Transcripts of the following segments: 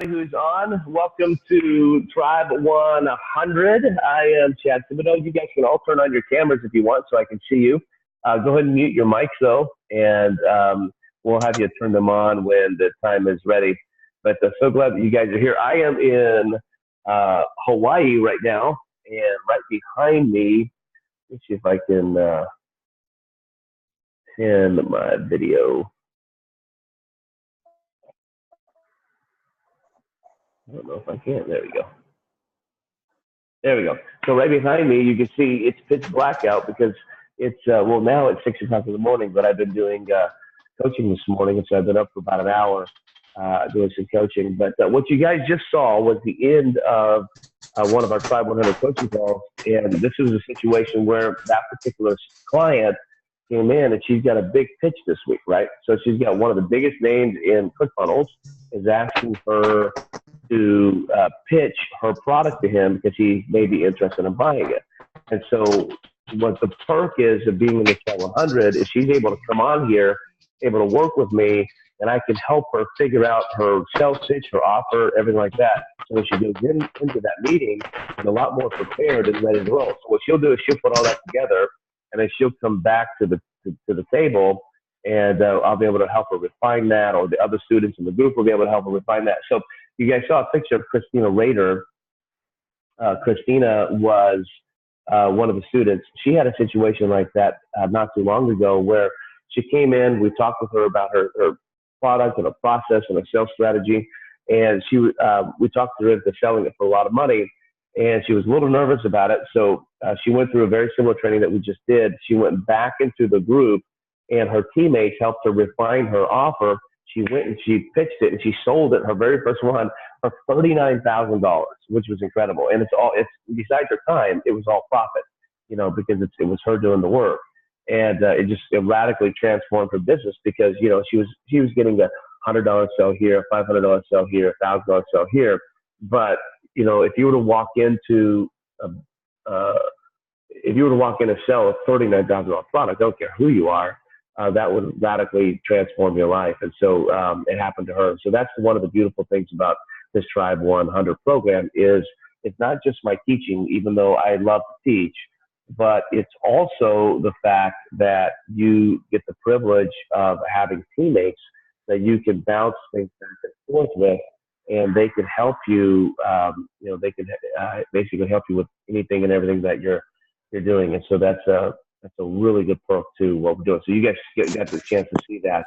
Who's on? Welcome to Tribe 100. I am Chad Thibodeau. You guys can all turn on your cameras if you want so I can see you. Go ahead and mute your mics though, and we'll have you turn them on when the time is ready. But so glad that you guys are here. I am in Hawaii right now, and right behind me, let me see if I can pin my video. I don't know if I can. There we go. There we go. So right behind me, you can see it's pitch black out because it's, well, now it's 6 o'clock in the morning, but I've been doing coaching this morning. And so I've been up for about an hour doing some coaching. But what you guys just saw was the end of one of our Tribe 100 coaching calls. And this is a situation where that particular client came in and she's got a big pitch this week, right? So she's got one of the biggest names in ClickFunnels is asking her to pitch her product to him because he may be interested in buying it. And so what the perk is of being in the Tribe 100 is she's able to come on here, able to work with me, and I can help her figure out her sales pitch, her offer, everything like that. So when she goes into that meeting, she's a lot more prepared and ready to roll. So what she'll do is she'll put all that together, and then she'll come back to the table, and I'll be able to help her refine that, or the other students in the group will be able to help her refine that. So you guys saw a picture of Christina Rader. Christina was one of the students. She had a situation like that not too long ago where she came in, we talked with her about her product and her process and her sales strategy, and we talked her into selling it for a lot of money, and she was a little nervous about it. So she went through a very similar training that we just did. She went back into the group, and her teammates helped her refine her offer. She went and she pitched it and she sold it, her very first one, for $39,000, which was incredible. And it's besides her time, it was all profit, because it was her doing the work. And it radically transformed her business because, she was getting a $100 sell here, $500 sell here, $1,000 sell here. But, if you were to walk into and sell a $39,000 product, I don't care who you are, that would radically transform your life. And so it happened to her. So that's one of the beautiful things about this Tribe 100 program is it's not just my teaching, even though I love to teach, but it's also the fact that you get the privilege of having teammates that you can bounce things back and forth with, and they can help you, they can basically help you with anything and everything that you're doing. And so that's a really good perk to what we're doing. So you guys got the chance to see that,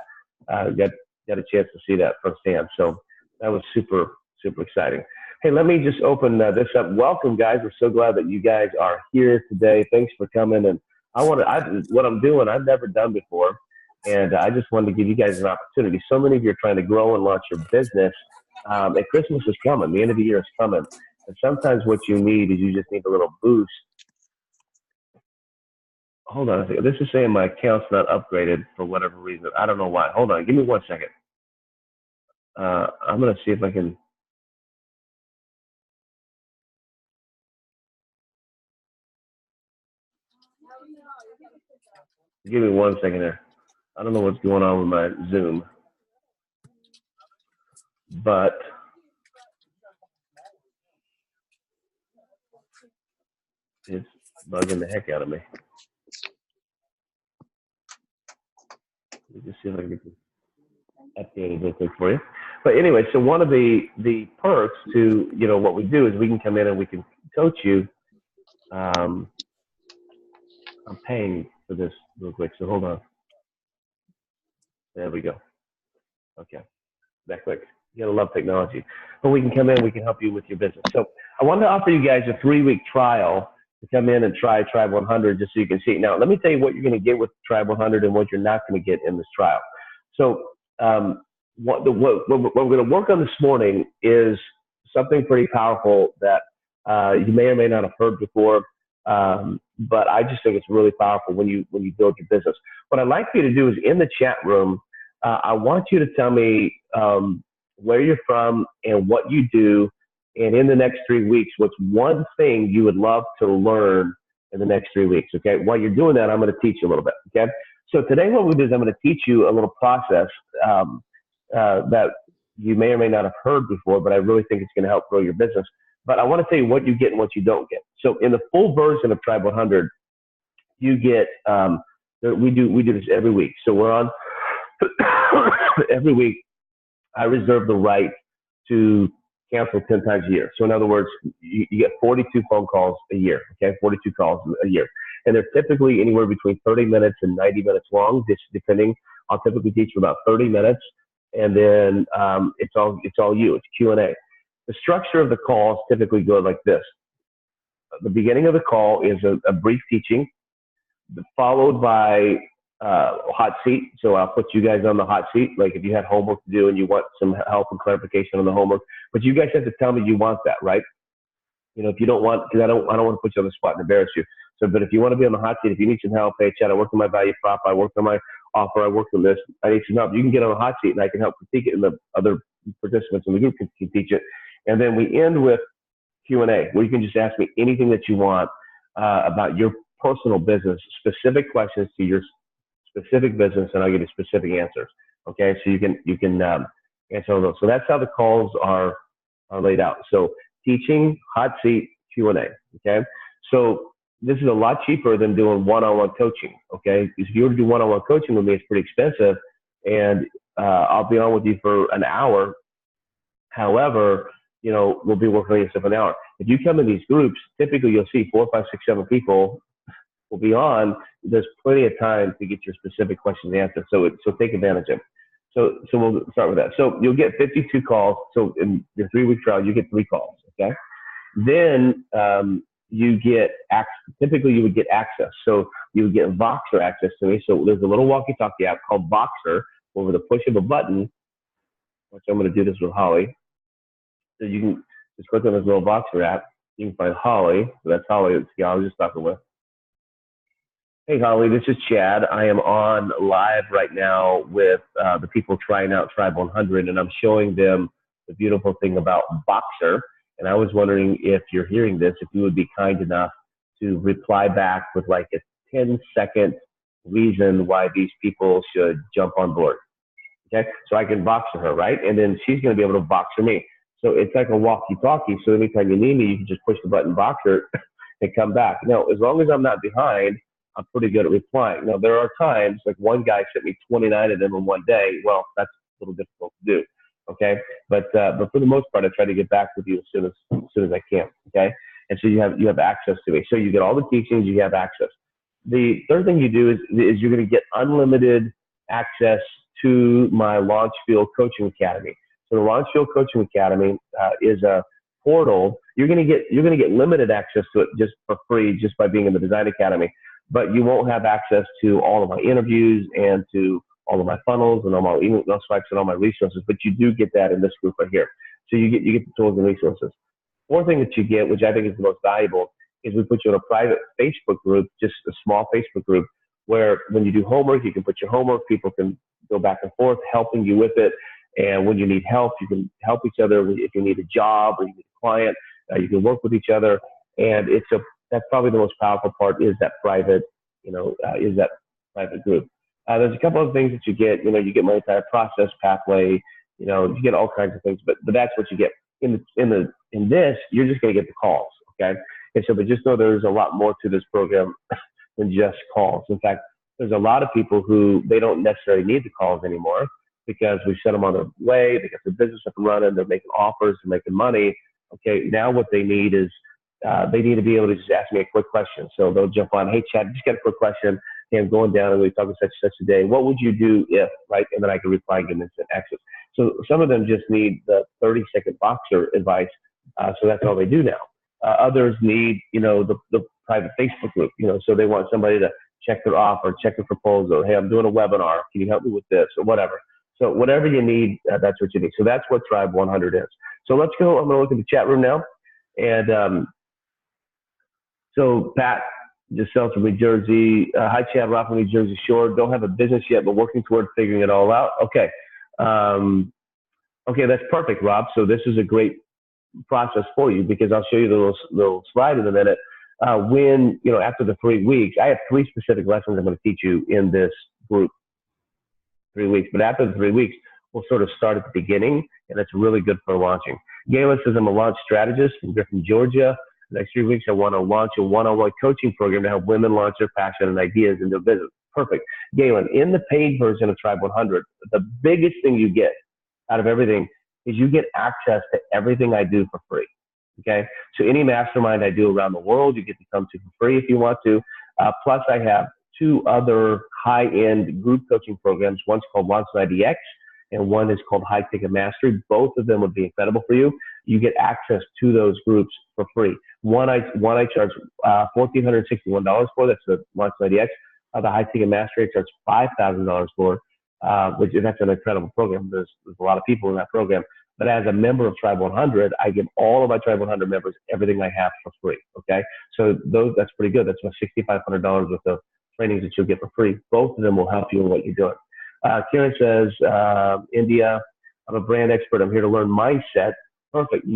got a chance to see that firsthand. So that was super, super exciting. Hey, let me just open this up. Welcome, guys. We're so glad that you guys are here today. Thanks for coming. And what I'm doing, I've never done before. And I just wanted to give you guys an opportunity. So many of you are trying to grow and launch your business. And Christmas is coming. The end of the year is coming. And sometimes what you need is you just need a little boost. Hold on a second. This is saying my account's not upgraded for whatever reason. I don't know why. Hold on. Give me 1 second. I'm going to see if I can. Give me 1 second there. I don't know what's going on with my Zoom, but it's bugging the heck out of me. Let me just see if I can update it real quick for you. But anyway, so one of the perks to what we do is we can come in and we can coach you. I'm paying for this real quick, so hold on. There we go. Okay, that quick. You gotta love technology. But we can come in, we can help you with your business. So I wanted to offer you guys a 3-week trial to come in and try Tribe 100 just so you can see it. Now, let me tell you what you're going to get with Tribe 100 and what you're not going to get in this trial. So what we're going to work on this morning is something pretty powerful that you may or may not have heard before, but I just think it's really powerful when you build your business. What I'd like for you to do is in the chat room, I want you to tell me where you're from and what you do. And in the next 3 weeks, what's one thing you would love to learn in the next 3 weeks, okay? While you're doing that, I'm going to teach you a little bit, okay? So today what we do is I'm going to teach you a little process that you may or may not have heard before, but I really think it's going to help grow your business. But I want to tell you what you get and what you don't get. So in the full version of Tribe 100, you get, we do this every week. So we're on every week. I reserve the right to cancel 10 times a year. So in other words, you get 42 phone calls a year. Okay, 42 calls a year, and they're typically anywhere between 30 minutes and 90 minutes long. This depending. I'll typically teach for about 30 minutes, and then it's all you. It's Q&A. The structure of the calls typically go like this. The beginning of the call is a brief teaching, followed by hot seat. So I'll put you guys on the hot seat. Like if you had homework to do and you want some help and clarification on the homework, but you guys have to tell me you want that, right? You know, if you don't want, because I don't want to put you on the spot and embarrass you. So, but if you want to be on the hot seat, if you need some help, hey, Chad, I worked on my value prop, I worked on my offer, I worked on this, I need some help. You can get on the hot seat and I can help critique it, and the other participants in the group can teach it. And then we end with Q&A, where you can just ask me anything that you want about your personal business, specific questions to your specific business, and I'll give you specific answers. Okay, so you can answer all those. So that's how the calls are laid out. So teaching, hot seat, Q&A. Okay, so this is a lot cheaper than doing one-on-one coaching. Okay, because if you were to do one-on-one coaching with me, it's pretty expensive, and I'll be on with you for an hour. However, you know, we'll be working on you for an hour. If you come in these groups, typically you'll see 4, 5, 6, 7 people will be on. There's plenty of time to get your specific questions answered. So take advantage of it. So we'll start with that. So you'll get 52 calls. So in your 3-week trial, you get 3 calls. Okay. Then you get typically you would get access. So you would get Voxer access to me. So there's a little walkie-talkie app called Voxer over the push of a button, which I'm going to do this with Holly. So you can just click on this little Voxer app. You can find Holly. So that's Holly. That's the guy I was just talking with. Hey, Holly, this is Chad. I am on live right now with the people trying out Tribe 100, and I'm showing them the beautiful thing about Voxer. And I was wondering if you're hearing this, if you would be kind enough to reply back with like a 10-second reason why these people should jump on board. Okay, so I can Voxer her, right? And then she's going to be able to Voxer me. So it's like a walkie-talkie. So anytime you need me, you can just push the button Voxer and come back. Now, as long as I'm not behind, I'm pretty good at replying. Now, there are times, like one guy sent me 29 of them in one day. Well, that's a little difficult to do, okay? But for the most part, I try to get back with you as soon as I can, okay? And so you have access to me. So you get all the teachings, you have access. The third thing you do is you're going to get unlimited access to my Launchfield Coaching Academy. So the Launchfield Coaching Academy is a portal. You're going to get limited access to it just for free, just by being in the Design Academy. But you won't have access to all of my interviews and to all of my funnels and all my email swipes and all my resources. But you do get that in this group right here. So you get the tools and resources. Fourth thing that you get, which I think is the most valuable, is we put you in a private Facebook group, just a small Facebook group, where when you do homework, you can put your homework. People can go back and forth, helping you with it. And when you need help, you can help each other. If you need a job or you need a client, you can work with each other. And that's probably the most powerful part, is that private, group. There's a couple of things that you get. You get my entire process pathway. You get all kinds of things, but that's what you get. In this, you're just going to get the calls, okay? And so, but just know there's a lot more to this program than just calls. In fact, there's a lot of people who they don't necessarily need the calls anymore, because we set them on their way. They got their business up and running. They're making offers. They're making money. Okay, now what they need is they need to be able to just ask me a quick question. So they'll jump on, hey, Chad, just got a quick question. Hey, I'm going down and we're talking such and such a day. What would you do if, right? And then I can reply and give them instant access. So some of them just need the 30-second Voxer advice. So that's all they do now. Others need, the private Facebook group, so they want somebody to check their offer, check their proposal. Hey, I'm doing a webinar. Can you help me with this or whatever? So whatever you need, that's what you need. So that's what Tribe 100 is. So let's go. I'm going to look at the chat room now. And so Pat Giselle from New Jersey. Hi, Chad, Rob from New Jersey Shore. Don't have a business yet, but working toward figuring it all out. Okay. Okay, that's perfect, Rob. So this is a great process for you, because I'll show you the little slide in a minute. When, after the 3 weeks, I have 3 specific lessons I'm going to teach you in this group. 3 weeks. But after the 3 weeks, will sort of start at the beginning, and it's really good for launching. Galen says, I'm a launch strategist from Griffin, Georgia. The next 3 weeks, I want to launch a one-on-one coaching program to help women launch their passion and ideas into a business. Perfect. Galen, in the paid version of Tribe 100, the biggest thing you get out of everything is you get access to everything I do for free. Okay. So any mastermind I do around the world, you get to come to for free if you want to. Plus I have 2 other high-end group coaching programs. One's called Launch 90X and one is called High Ticket Mastery. Both of them would be incredible for you. You get access to those groups for free. One I charge $1,461 for. That's the Launch 90X. The High Ticket Mastery I charge $5,000 for, which that's an incredible program. There's a lot of people in that program. But as a member of Tribe 100, I give all of my Tribe 100 members everything I have for free. Okay, so that's pretty good. That's about $6,500 worth of trainings that you'll get for free. Both of them will help you in what you're doing. Karen says, India, I'm a brand expert. I'm here to learn mindset. Perfect.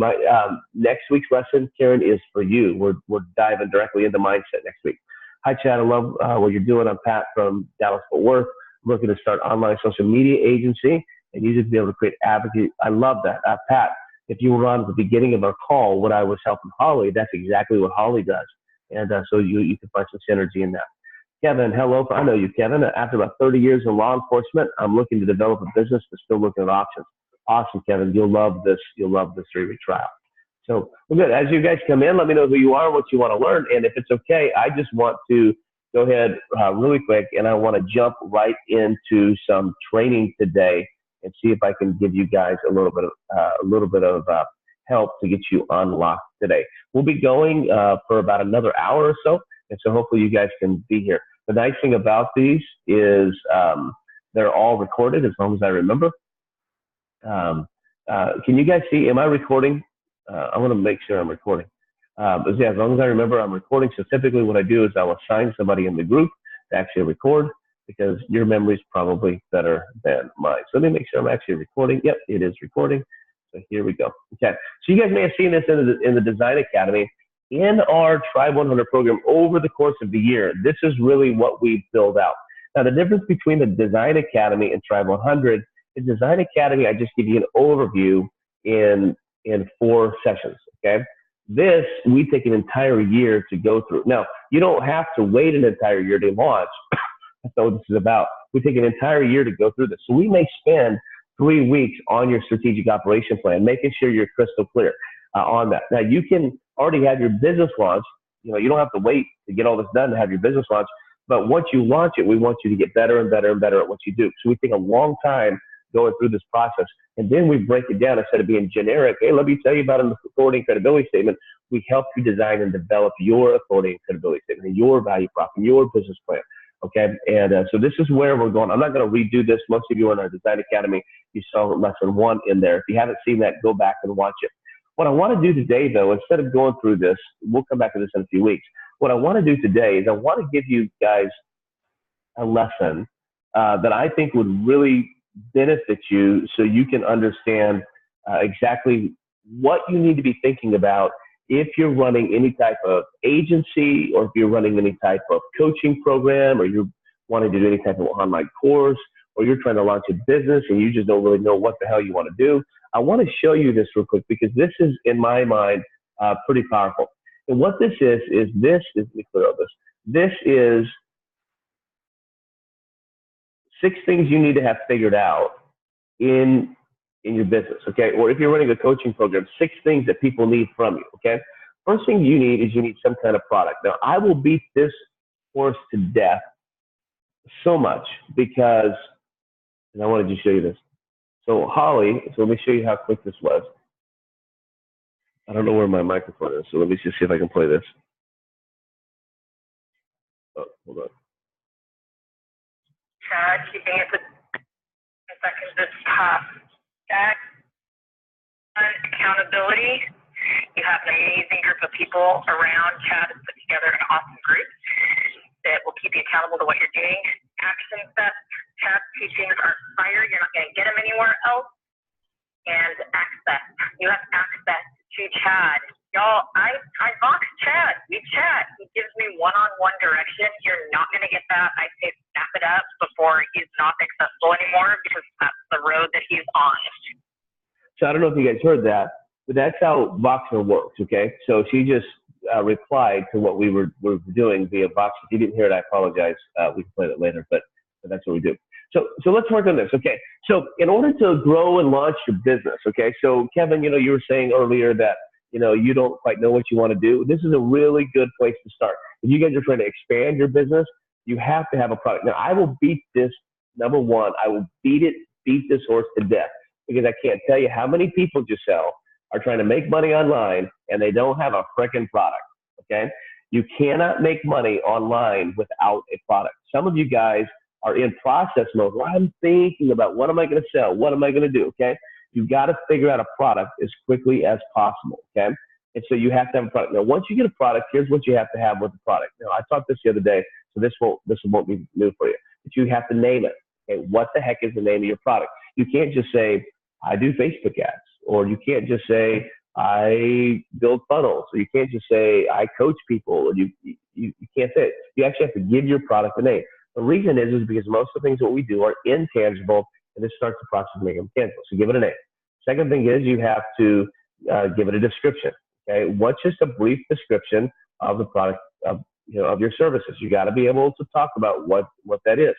Next week's lesson, Karen, is for you. We're diving directly into mindset next week. Hi, Chad. I love what you're doing. I'm Pat from Dallas, Fort Worth. I'm looking to start online social media agency and use it to be able to create advocacy. I love that. Pat, if you were on at the beginning of our call when I was helping Holly, that's exactly what Holly does. And so you can find some synergy in that. Kevin, hello. I know you, Kevin. After about 30 years in law enforcement, I'm looking to develop a business, but still looking at options. Awesome, Kevin. You'll love this. You'll love this 3-week trial. So, well, good. As you guys come in, let me know who you are, what you want to learn. And if it's okay, I just want to go ahead really quick, and I want to jump right into some training today and see if I can give you guys a little bit of help to get you unlocked today. We'll be going for about another hour or so, and so hopefully you guys can be here. The nice thing about these is they're all recorded as long as I remember. Can you guys see? Am I recording? I want to make sure I'm recording. But yeah, as long as I remember, I'm recording. So typically what I do is I'll assign somebody in the group to actually record, because your memory is probably better than mine. So let me make sure I'm actually recording. Yep, it is recording. So here we go. Okay. So you guys may have seen this in the Design Academy. In our Tribe 100 program over the course of the year, this is really what we build out. Now, the difference between the Design Academy and Tribe 100 is Design Academy, I just give you an overview in 4 sessions, okay? This, we take an entire year to go through. Now, you don't have to wait an entire year to launch. That's not what this is about. We take an entire year to go through this. So we may spend 3 weeks on your strategic operation plan, making sure you're crystal clear on that. Now, you can already have your business launch. You know, you don't have to wait to get all this done to have your business launch. But once you launch it, we want you to get better and better and better at what you do. So we take a long time going through this process. And then we break it down instead of being generic. Hey, let me tell you about an authority and credibility statement. We help you design and develop your authority and credibility statement, and your value prop, and your business plan. Okay. And so this is where we're going. I'm not going to redo this. Most of you are in our Design Academy. You saw lesson 1 in there. If you haven't seen that, go back and watch it. What I want to do today, though, instead of going through this, we'll come back to this in a few weeks. What I want to do today is I want to give you guys a lesson that I think would really benefit you, so you can understand exactly what you need to be thinking about if you're running any type of agency, or if you're running any type of coaching program, or you're wanting to do any type of online course, or you're trying to launch a business and you just don't really know what the hell you want to do. I want to show you this real quick, because this is, in my mind, pretty powerful. And what this is let me clear up this. This is 6 things you need to have figured out in your business, okay? Or if you're running a coaching program, 6 things that people need from you, okay? First thing you need is you need some kind of product. Now, I will beat this horse to death so much because, and I wanted to show you this. So Holly, so let me show you how quick this was. I don't know where my microphone is, so let me just see if I can play this. Oh, hold on. Chad, keeping it to seconds is tough. Chad, accountability. You have an amazing group of people around. Chad has put together an awesome group that will keep you accountable to what you're doing. Action steps. Chad's teachings are fire. You're not going to get them anywhere else. And access. You have access to Chad. Y'all, I box Chad. We chat. He gives me one-on-one direction. You're not going to get that. I say snap it up before he's not accessible anymore, because that's the road that he's on. So I don't know if you guys heard that, but that's how Voxer works, okay? So she just replied to what we were doing via Voxer. If you didn't hear it, I apologize. We can play that later, but that's what we do. So let's work on this, okay? So in order to grow and launch your business, okay? So Kevin, you were saying earlier that, you don't quite know what you want to do. This is a really good place to start. If you guys are trying to expand your business, you have to have a product. Now, I will beat this, number one, I will beat this horse to death, because I can't tell you how many people, Giselle, are trying to make money online and they don't have a freaking product, okay? You cannot make money online without a product. Some of you guys are in process mode where I'm thinking about, what am I going to sell? What am I going to do, okay? You've got to figure out a product as quickly as possible, okay? And so you have to have a product. Now, once you get a product, here's what you have to have with the product. Now, I taught this the other day, so this won't be new for you, but you have to name it, okay? What the heck is the name of your product? You can't just say, I do Facebook ads, or you can't just say, I build funnels, or you can't just say, I coach people, or you can't say it. You actually have to give your product a name. The reason is because most of the things that we do are intangible, and this starts the process of making them tangible. So give it a name. Second thing is you have to give it a description. Okay, what's just a brief description of the product of your services? You got to be able to talk about what that is.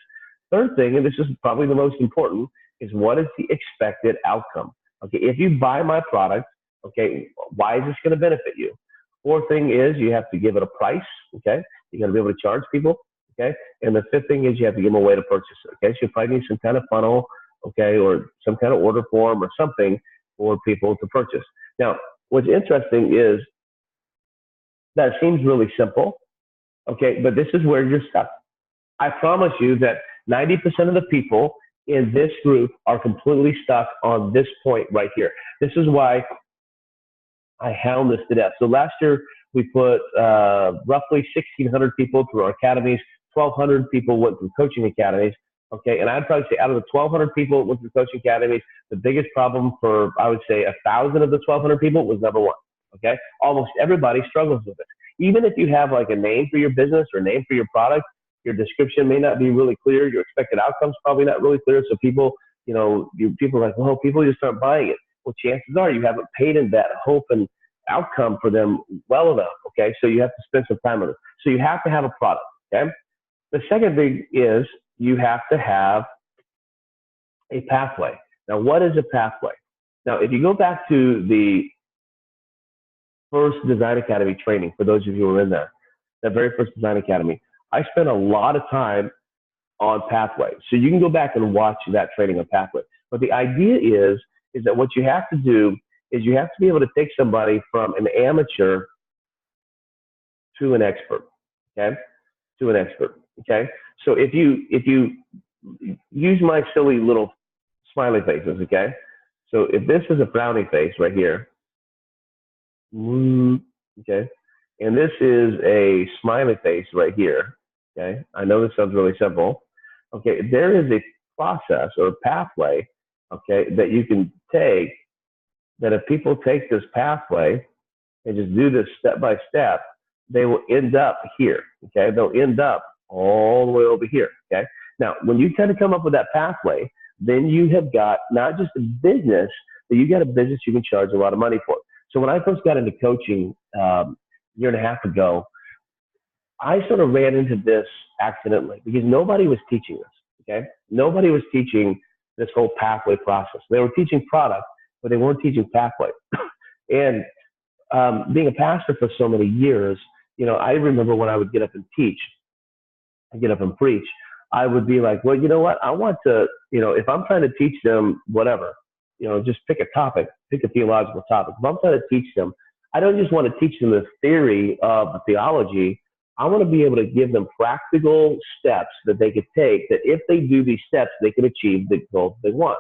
Third thing, and this is probably the most important, is what is the expected outcome? Okay, if you buy my product, okay, why is this going to benefit you? Fourth thing is you have to give it a price. Okay, you got to be able to charge people. Okay, and the fifth thing is you have to give them a way to purchase it. Okay, so you probably need some kind of funnel, okay, or some kind of order form or something for people to purchase. Now, what's interesting is that seems really simple, okay, but this is where you're stuck. I promise you that 90% of the people in this group are completely stuck on this point right here. This is why I hound this to death. So last year we put roughly 1,600 people through our academies. 1,200 people went through coaching academies. Okay, and I'd probably say out of the 1,200 people that went through coaching academies, the biggest problem for, I would say, 1,000 of the 1,200 people was number one. Okay, almost everybody struggles with it. Even if you have like a name for your business or a name for your product, your description may not be really clear. Your expected outcomes probably not really clear. So people, people are like, well, people just aren't buying it. Well, chances are you haven't paid in that hope and outcome for them well enough. Okay, so you have to spend some time on it. So you have to have a product. Okay, the second thing is you have to have a pathway. Now, what is a pathway? Now, if you go back to the first Design Academy training, for those of you who were in there, that very first Design Academy, I spent a lot of time on pathway. So you can go back and watch that training on pathway. But the idea is that what you have to do is you have to be able to take somebody from an amateur to an expert, okay? To an expert, okay? So if you use my silly little smiley faces, okay? So if this is a frowny face right here, okay, and this is a smiley face right here, okay? I know this sounds really simple. Okay, there is a process or a pathway, okay, that you can take, that if people take this pathway and just do this step by step, they will end up here, okay? They'll end up all the way over here, okay? Now, when you kind of come up with that pathway, then you have got not just a business, but you got a business you can charge a lot of money for. So when I first got into coaching a year and a half ago, I sort of ran into this accidentally because nobody was teaching this, okay? Nobody was teaching this whole pathway process. They were teaching product, but they weren't teaching pathway. And being a pastor for so many years, I remember when I would get up and teach, I get up and preach, I would be like, well, you know what? I want to, if I'm trying to teach them whatever, just pick a topic, pick a theological topic. If I'm trying to teach them, I don't just want to teach them the theory of the theology. I want to be able to give them practical steps that they could take, that if they do these steps, they can achieve the goals they want.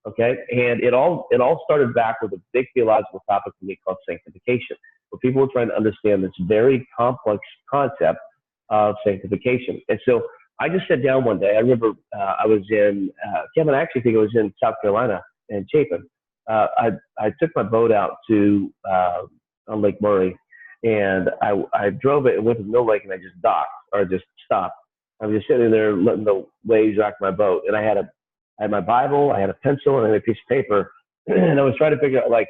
Okay. And it all started back with a big theological topic for me called sanctification, where people were trying to understand this very complex concept of sanctification. And so I just sat down one day. I remember I was in, Kevin, I actually think I was in South Carolina in Chapin. I took my boat out to on Lake Murray, and I drove it and went to Mill Lake, and I just docked or just stopped. I'm just sitting there letting the waves rock my boat. And I had my Bible, I had a pencil, and I had a piece of paper. And I was trying to figure out, like,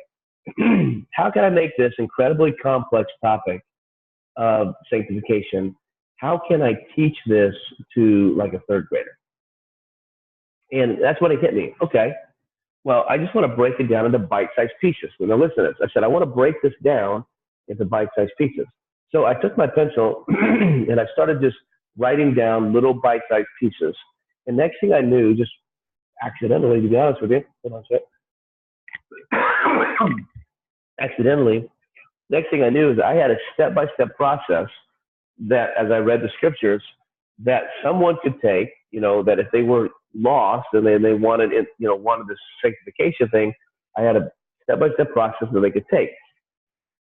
how can I make this incredibly complex topic of sanctification? How can I teach this to like a third grader? And that's when it hit me. Okay, well, I just want to break it down into bite-sized pieces. Now listen to this. I said, I want to break this down into bite-sized pieces. So I took my pencil and I started just writing down little bite-sized pieces. And next thing I knew, just accidentally, to be honest with you, hold on a sec. Accidentally, next thing I knew is I had a step-by-step process that, as I read the scriptures, that someone could take, that if they were lost and they wanted it, wanted this sanctification thing, I had a step-by-step process that they could take.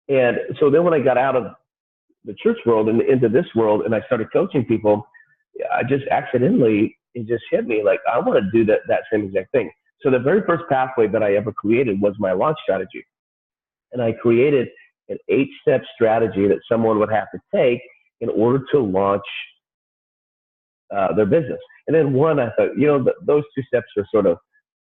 And so then when I got out of the church world and into this world and I started coaching people, I just accidentally, it just hit me like, I want to do that same exact thing. So the very first pathway that I ever created was my launch strategy. And I created an 8-step strategy that someone would have to take in order to launch their business. And then I thought, those 2 steps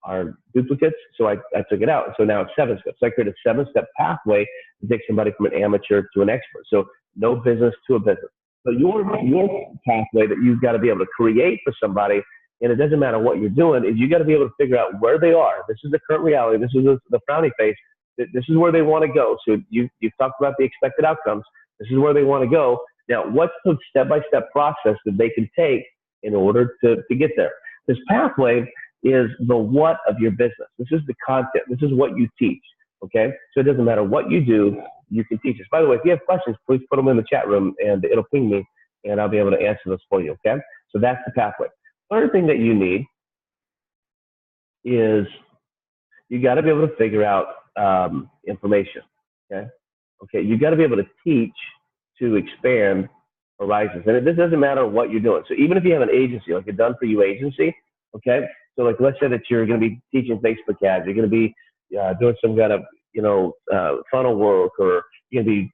are duplicates. So I took it out. So now it's 7 steps. So I created a 7-step pathway to take somebody from an amateur to an expert. So no business to a business. So your pathway that you've got to be able to create for somebody, and it doesn't matter what you're doing, is you got to be able to figure out where they are. This is the current reality. This is the frowny face. This is where they want to go. So you've talked about the expected outcomes. This is where they want to go. Now, what's the step-by-step process that they can take in order to get there? This pathway is the what of your business. This is the content. This is what you teach. Okay? So it doesn't matter what you do, you can teach us. By the way, if you have questions, please put them in the chat room and it'll ping me and I'll be able to answer those for you. Okay? So that's the pathway. Third thing that you need is you got to be able to figure out information. Okay? Okay, you got to be able to teach to expand horizons. And this doesn't matter what you're doing. So even if you have an agency, like a done for you agency, okay? So like, let's say that you're going to be teaching Facebook ads, you're going to be doing some kind of, funnel work, or you're going to be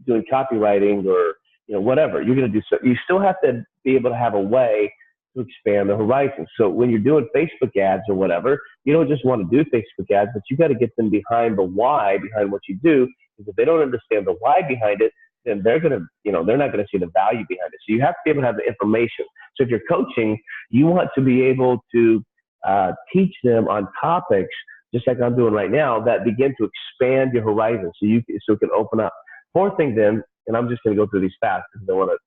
doing copywriting, or, whatever you're going to do. So you still have to be able to have a way to expand the horizons. So when you're doing Facebook ads or whatever, you don't just want to do Facebook ads, but you got to get them behind the why behind what you do. Because if they don't understand the why behind it, then they're going to, they're not going to see the value behind it. So you have to be able to have the information. So if you're coaching, you want to be able to teach them on topics, just like I'm doing right now, that begin to expand your horizon so it can open up. Fourth thing then, and I'm just going to go through these fast because I want to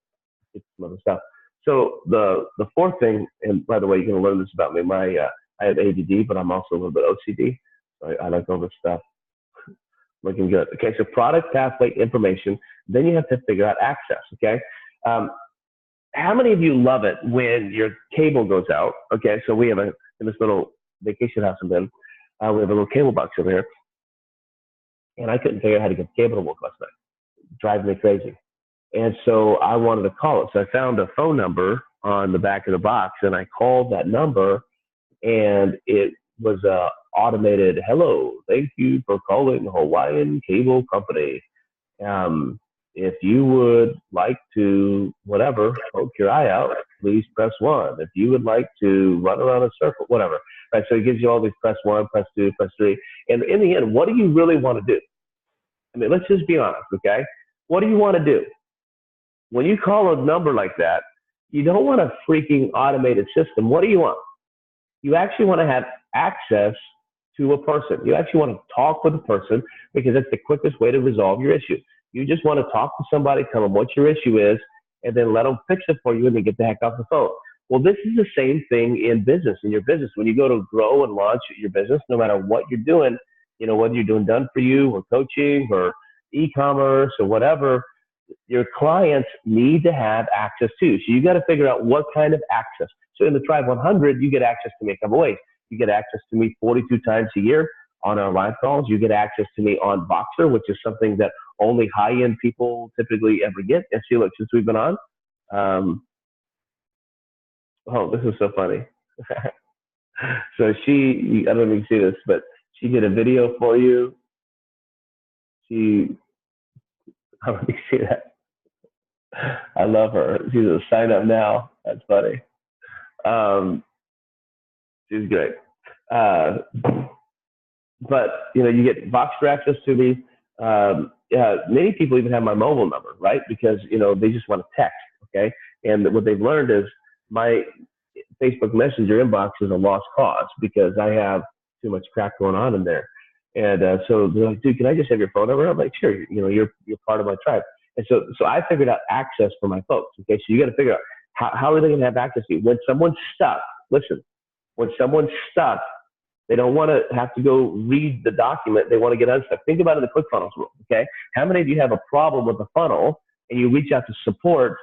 get some other stuff. So the fourth thing, and by the way, you're going to learn this about me. I have ADD, but I'm also a little bit OCD. So I like all this stuff. Looking good. Okay, so product, pathway, information. Then you have to figure out access. Okay, how many of you love it when your cable goes out? Okay, so we have in this little vacation house I'm in, we have a little cable box over here, and I couldn't figure out how to get the cable to work last night. Driving me crazy. And so I wanted to call it. So I found a phone number on the back of the box, and I called that number, and it was a automated, hello, thank you for calling Hawaiian Cable Company. If you would like to, whatever, poke your eye out, please press 1. If you would like to run around a circle, whatever. Right, so it gives you all these press 1, press 2, press 3. And in the end, what do you really want to do? I mean, let's just be honest, okay? What do you want to do? When you call a number like that, you don't want a freaking automated system. What do you want? You actually want to have access to a person. You actually want to talk with a person because that's the quickest way to resolve your issue. You just want to talk to somebody, tell them what your issue is, and then let them fix it for you and then get the heck off the phone. Well, this is the same thing in business, in your business. When you go to grow and launch your business, no matter what you're doing, whether you're doing done for you or coaching or e-commerce or whatever, your clients need to have access to. So you got to figure out what kind of access. So in the Tribe 100, you get access to me a couple ways. You get access to me 42 times a year on our live calls. You get access to me on Voxer, which is something that only high-end people typically ever get. And see, look, since we've been on, oh, this is so funny. So I don't know if you can see this, but she did a video for you. I don't know if you see that. I love her. She's a sign up now. That's funny. She's great. But you get Voxer access to me. Many people even have my mobile number, right? Because they just want to text. Okay, and what they've learned is my Facebook Messenger inbox is a lost cause because I have too much crap going on in there. And so they're like, dude, can I just have your phone number? I'm like, sure. You're part of my tribe. And so I figured out access for my folks. Okay, so you got to figure out how are they going to have access to you when someone's stuck. Listen, when someone's stuck, they don't want to have to go read the document. They want to get unstuck. Think about it in the ClickFunnels rule. Okay, how many of you have a problem with the funnel and you reach out to support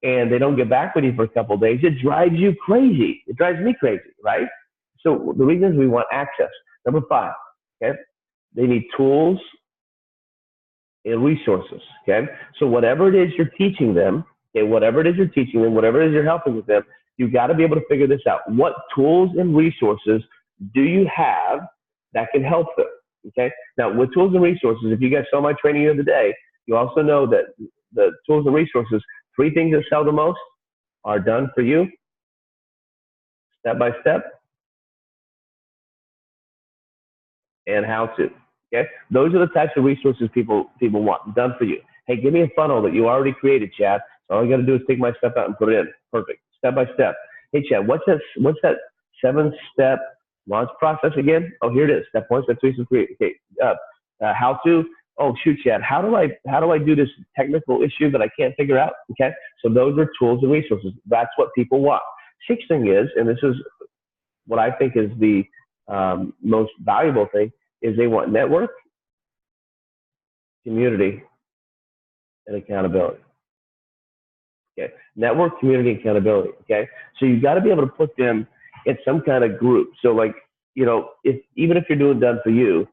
and they don't get back with you for a couple of days? It drives you crazy. It drives me crazy, right? So the reason is we want access. Number 5, okay, they need tools and resources. Okay, so whatever it is you're teaching them, whatever it is you're helping with them, you got to be able to figure this out. What tools and resources do you have that can help them? Okay, now with tools and resources, if you guys saw my training the other day, you also know that the tools and resources, 3 things that sell the most are done for you, step by step, and how to. Okay, those are the types of resources people want, done for you. Hey, give me a funnel that you already created, Chad. So all you got to do is take my stuff out and put it in. Perfect, step by step. Hey, Chad, what's that 7-step launch process again? Oh, here it is. Step 1, step 2, step 3. Okay, how to? Oh, shoot, Chad, how do I do this technical issue that I can't figure out? Okay, so those are tools and resources. That's what people want. 6th thing is, and this is what I think is the most valuable thing, is they want network, community, and accountability. Okay, network, community, accountability. Okay, so you've got to be able to put them in some kind of group. So like, even if you're doing done for you,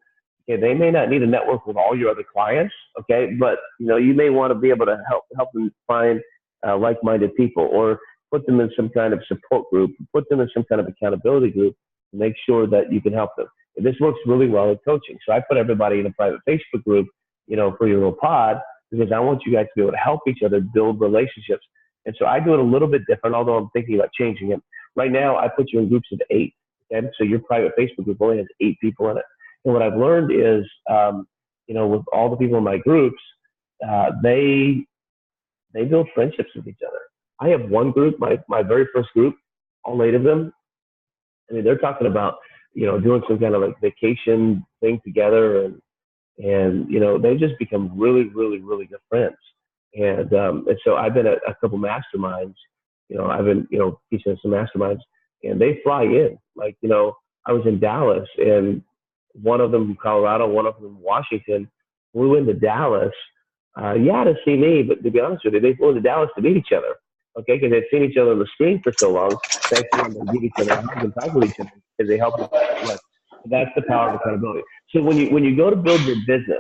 okay, they may not need a network with all your other clients. Okay, but you may want to be able to help them find like-minded people, or put them in some kind of support group, put them in some kind of accountability group to make sure that you can help them. And this works really well in coaching. So I put everybody in a private Facebook group, for your little pod, because I want you guys to be able to help each other build relationships. And so I do it a little bit different, although I'm thinking about changing it. Right now, I put you in groups of 8. Okay? So your private Facebook group only has 8 people in it. And what I've learned is, with all the people in my groups, they build friendships with each other. I have one group, my very first group, all 8 of them. I mean, they're talking about, doing some kind of like vacation thing together, and they just become really, really, really good friends. And so I've been at a couple masterminds. I've been, teaching some masterminds, and they fly in. Like, I was in Dallas, and one of them from Colorado, one of them from Washington, flew into Dallas, to see me. But to be honest with you, they flew into Dallas to meet each other. Okay, because they'd seen each other on the screen for so long. They actually wanted to give each other a hug and talk with each other because they help each other. That's the power of accountability. So when you go to build your business,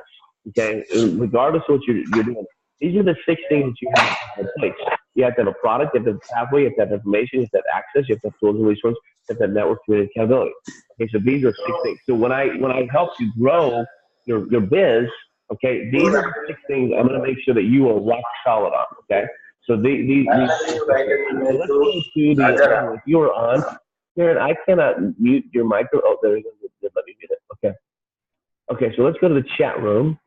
okay, regardless of what you're doing, these are the 6 things that you have to have in place. You have to have a product, you have to have a pathway, you have to have information, you have to have access, you have to have tools and resources, you have to have network, community, accountability. Okay, so these are 6 things. So when I help you grow your biz, okay, these are the 6 things I'm going to make sure that you are rock solid on. Okay, so these so let's go to the if you are on. Karen, I cannot mute your micro. Oh, there you go. Let me mute it. Okay, so let's go to the chat room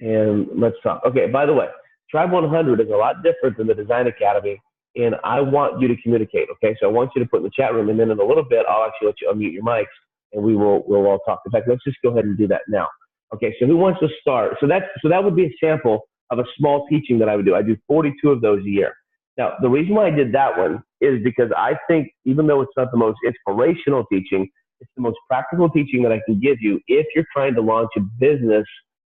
and let's talk. Okay, by the way, Tribe 100 is a lot different than the Design Academy, and I want you to communicate. Okay, so I want you to put in the chat room, and then in a little bit, I'll actually let you unmute your mics, and we'll all talk. In fact, let's just go ahead and do that now. Okay, so who wants to start? So that would be a sample of a small teaching that I would do. I do 42 of those a year. Now, the reason why I did that one is because I think, even though it's not the most inspirational teaching, it's the most practical teaching that I can give you if you're trying to launch a business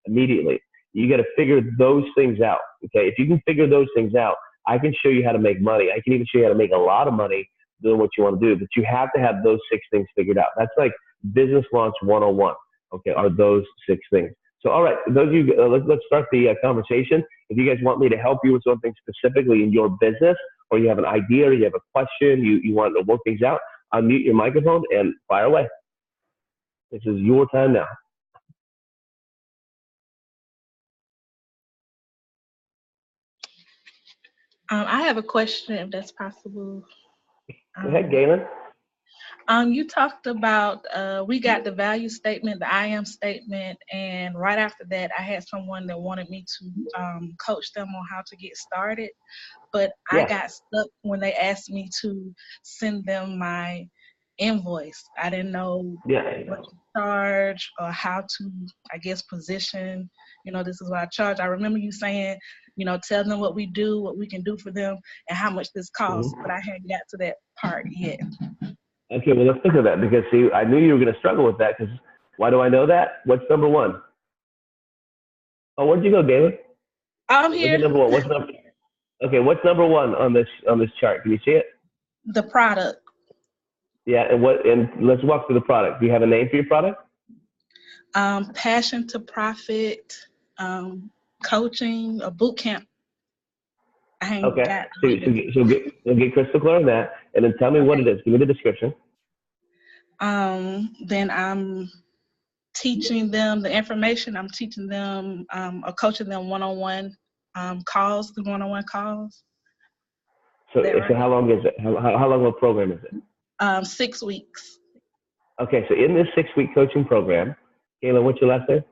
immediately. You got to figure those things out. Okay, if you can figure those things out, I can show you how to make money. I can even show you how to make a lot of money doing what you want to do. But you have to have those 6 things figured out. That's like business launch 101. Okay, are those 6 things. So, all right, those of you, let's start the conversation. If you guys want me to help you with something specifically in your business, or you have an idea, or you have a question, you want to work things out, unmute your microphone and fire away. This is your time now. I have a question, if that's possible. Go ahead, Galen. You talked about we got the value statement, the I am statement, and right after that, I had someone that wanted me to coach them on how to get started. But I Yeah. got stuck when they asked me to send them my invoice. I didn't know Yeah. what to charge or how to, I guess, position. This is what I charge. I remember you saying, tell them what we do, what we can do for them, and how much this costs. Mhm. But I hadn't got to that part yet. Okay, well, let's look at that because, see, I knew you were going to struggle with that because why do I know that? What's number one? Oh, where'd you go, Galen? I'm Look at here. number one. What's number? Okay, what's number one on this chart? Can you see it? The product. Yeah, and let's walk through the product. Do you have a name for your product? Passion to Profit, coaching, a boot camp. I ain't Okay, got so get crystal clear on that, and then tell me what it is. Give me the description. Then I'm teaching them the information. I'm teaching them or coaching them one-on-one calls, the one-on-one calls. So, Right? so how long is it? How long of a program is it? 6 weeks. Okay, so in this 6-week coaching program, Kayla, what's your last name?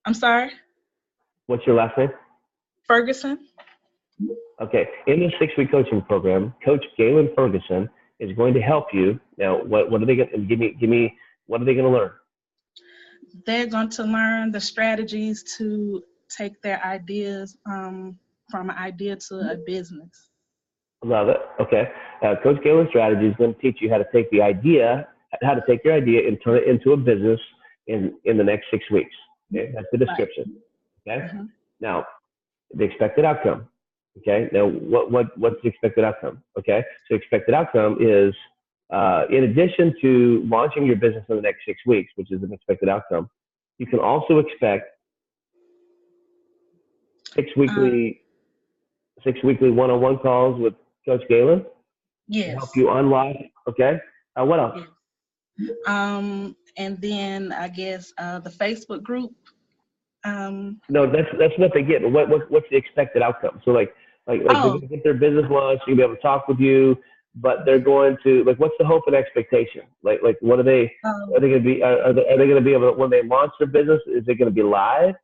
I'm sorry? What's your last name? Ferguson. Okay, in this 6-week coaching program, Coach Galen Ferguson is going to help you. Now, what are they going to give me? What are they going to learn? They're going to learn the strategies to take their ideas from an idea to a business. Love it. Okay, Coach Galen Strategy is going to teach you how to take your idea and turn it into a business in the next 6 weeks. Okay, that's the description. Okay, now the expected outcome. Okay, now what's the expected outcome? Okay, so expected outcome is in addition to launching your business in the next 6 weeks, which is an expected outcome, you can also expect six weekly one-on-one calls with Coach Galen. Yes. To help you unlock. Okay. What else? Yes. And then I guess the Facebook group. No, that's what they get. But what's the expected outcome? So like they're going to get their business launched. You're gonna be able to talk with you, but they're going to what's the hope and expectation? Like what are they? Are they going to be? Are they going to be able to, when they launch their business? Is it going to be live?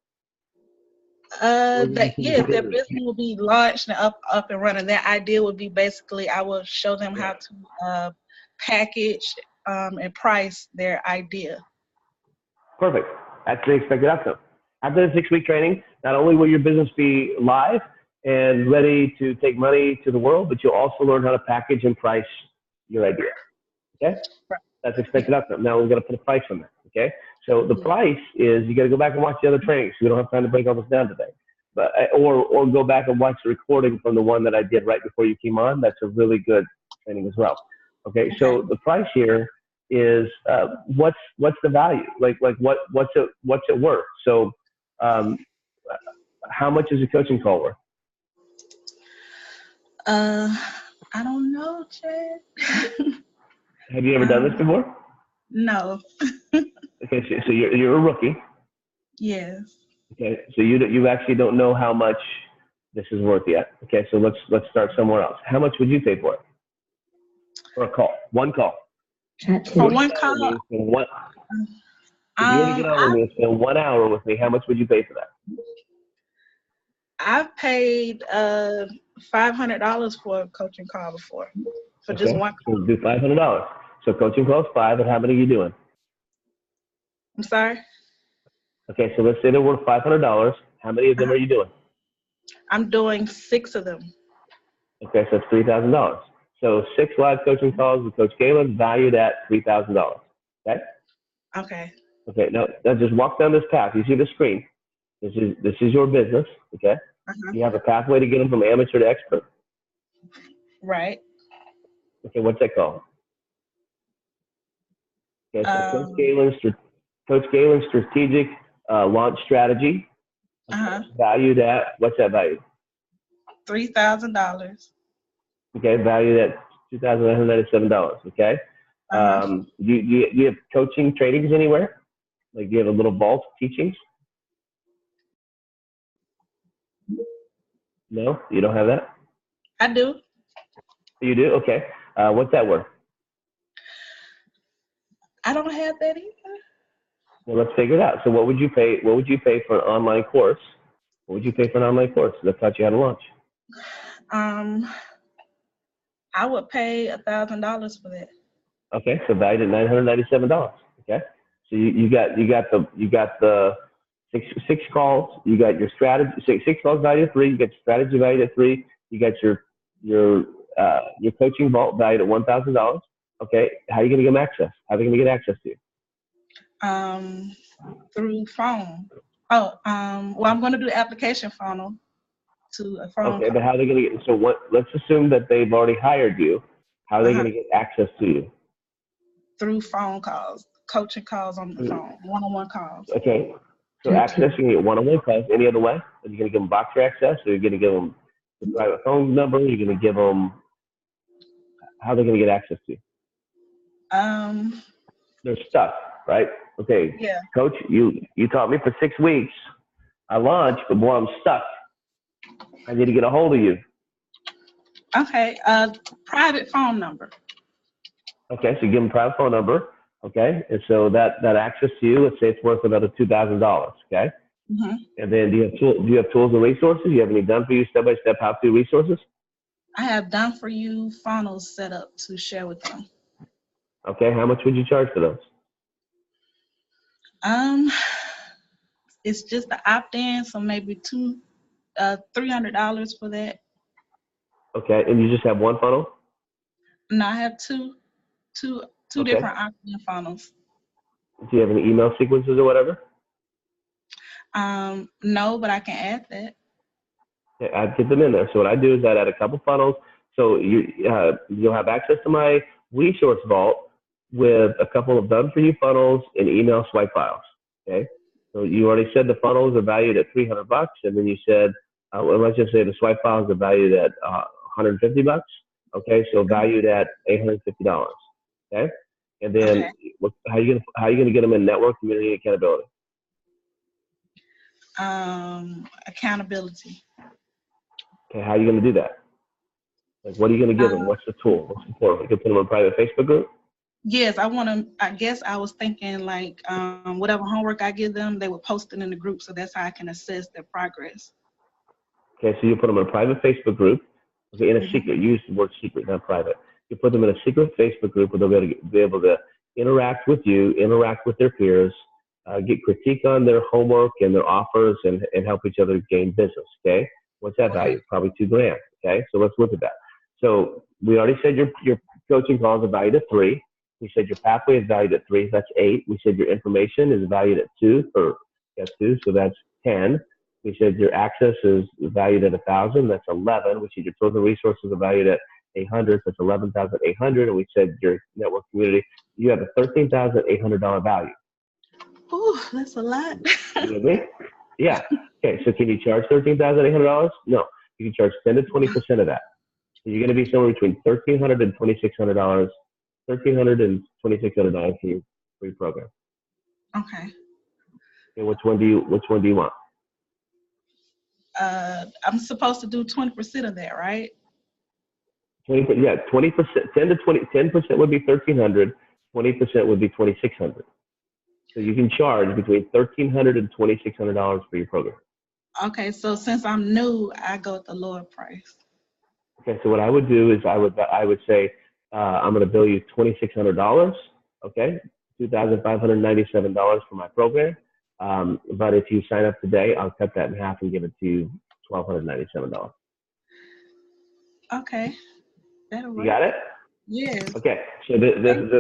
Yes, their business will be launched and up and running. Their idea would be basically I will show them how to package and price their idea. Perfect. That's the expected outcome. After the 6-week training, not only will your business be live and ready to take money to the world, but you'll also learn how to package and price your idea. Okay? That's expected outcome. Now we're going to put a price on that. Okay? So the price is you got to go back and watch the other trainings. We don't have time to break all this down today. But or go back and watch the recording from the one that I did right before you came on. That's a really good training as well. Okay? So the price here is what's the value? Like what's it worth? So how much is a coaching call worth? I don't know, Chad. Have you ever done this before? No. Okay, so you're a rookie. Yes. Okay, so you actually don't know how much this is worth yet. Okay, so let's start somewhere else. How much would you pay for it? For a call, one call. For one call. If you were to get on with me and spend 1 hour with me, how much would you pay for that? I've paid $500 for a coaching call before. For just one call. So do $500. So coaching calls $5, and how many are you doing? I'm sorry? Okay, so let's say they're worth $500. How many of them are you doing? I'm doing 6 of them. Okay, so that's $3,000. So 6 live coaching calls with Coach Galen valued at $3,000. Okay? Okay. Okay, now just walk down this path. You see the screen. This is your business, okay? You have a pathway to get them from amateur to expert. Right. Okay, what's that called? Okay, so Coach Galen's strategic launch strategy. Valued at, what's that value? $3,000. Okay, valued at $2,997, okay? Do you have coaching trainings anywhere? Like, do you have a little vault of teachings? No, you don't have that? I do. You do? Okay. What's that worth? I don't have that either. Well, let's figure it out. So what would you pay? What would you pay for an online course? What would you pay for an online course that taught you how to launch? I would pay $1,000 for that. Okay, so valued at $997. Okay, so you got the six calls. You got your strategy. Six calls valued at 3. You got your strategy valued at 3. You got your coaching vault valued at $1,000. Okay, how are you going to get them access? How are they going to get access to you? Through phone. Well, I'm going to do the application funnel to a phone Okay, call. but how are they going to get? So what? Let's assume that they've already hired you. How are they going to get access to you? Through phone calls, coaching calls on the phone, one-on-one calls. Okay, so access, you can get one-on-one calls. Any other way? Are you going to give them boxer access? Or are you going to give them the private phone number? You're going to give them, how are they going to get access to you? They're stuck, right? Okay, Yeah. Coach, you taught me for 6 weeks. I launched, but boy, I'm stuck. I need to get a hold of you. Okay, private phone number. Okay, so you give them a private phone number. Okay, and so that access to you, let's say it's worth about $2,000. Okay, and then do you have tools and resources? Do you have any done for you step-by-step how-to resources? I have done for you funnels set up to share with them. Okay, how much would you charge for those? It's just the opt-in, so maybe $300 for that. Okay, and you just have one funnel? No, I have two Okay. different opt-in funnels. Do you have any email sequences or whatever? No, but I can add that. Okay, I'd get them in there. So what I do is I'd add a couple funnels. So you'll have access to my resource vault with a couple of done for you funnels and email swipe files. Okay. So you already said the funnels are valued at $300, and then you said, well, let's just say the swipe files are valued at $150. Okay, so valued at $850. Okay, and then how are you gonna get them in network, community, and accountability? Accountability. Okay, how are you gonna do that? Like, what are you gonna give them? What's the tool? What's the portal? You can put them in a private Facebook group? Yes, I guess I was thinking like whatever homework I give them, they would post it in the group, so that's how I can assess their progress. Okay, so you put them in a private Facebook group. Okay, in a secret. Use the word secret, not private. You put them in a secret Facebook group where they'll be able to interact with you, interact with their peers, get critique on their homework and their offers, and help each other gain business. Okay, what's that value? Probably $2,000. Okay, so let's look at that. So we already said your coaching calls are valued at 3. We said your pathway is valued at 3. That's 8. We said your information is valued at 2. That's 2. So that's 10. We said your access is valued at 1,000. That's 11. We said your tools and resources are valued at 800. That's 11,800. And we said your network community, you have a $13,800 value. Ooh, that's a lot. You with me? Yeah. Okay. So can you charge $13,800? No. You can charge 10 to 20% of that. So you're going to be somewhere between $1,300 and $2,600. $1,300 and $2,600 for your program. Okay. And which one do you want? I'm supposed to do 20% of that, right? 20%, yeah, 20%, 10% would be $1,300, 20% would be $2,600. So you can charge between $1,300 and $2,600 for your program. Okay, so since I'm new, I go at the lower price. Okay, so what I would do is I would say I'm going to bill you $2,600. Okay, $2,597 for my program. But if you sign up today, I'll cut that in half and give it to you $1,297. Okay, that'll work. You got it? Yes. Okay, so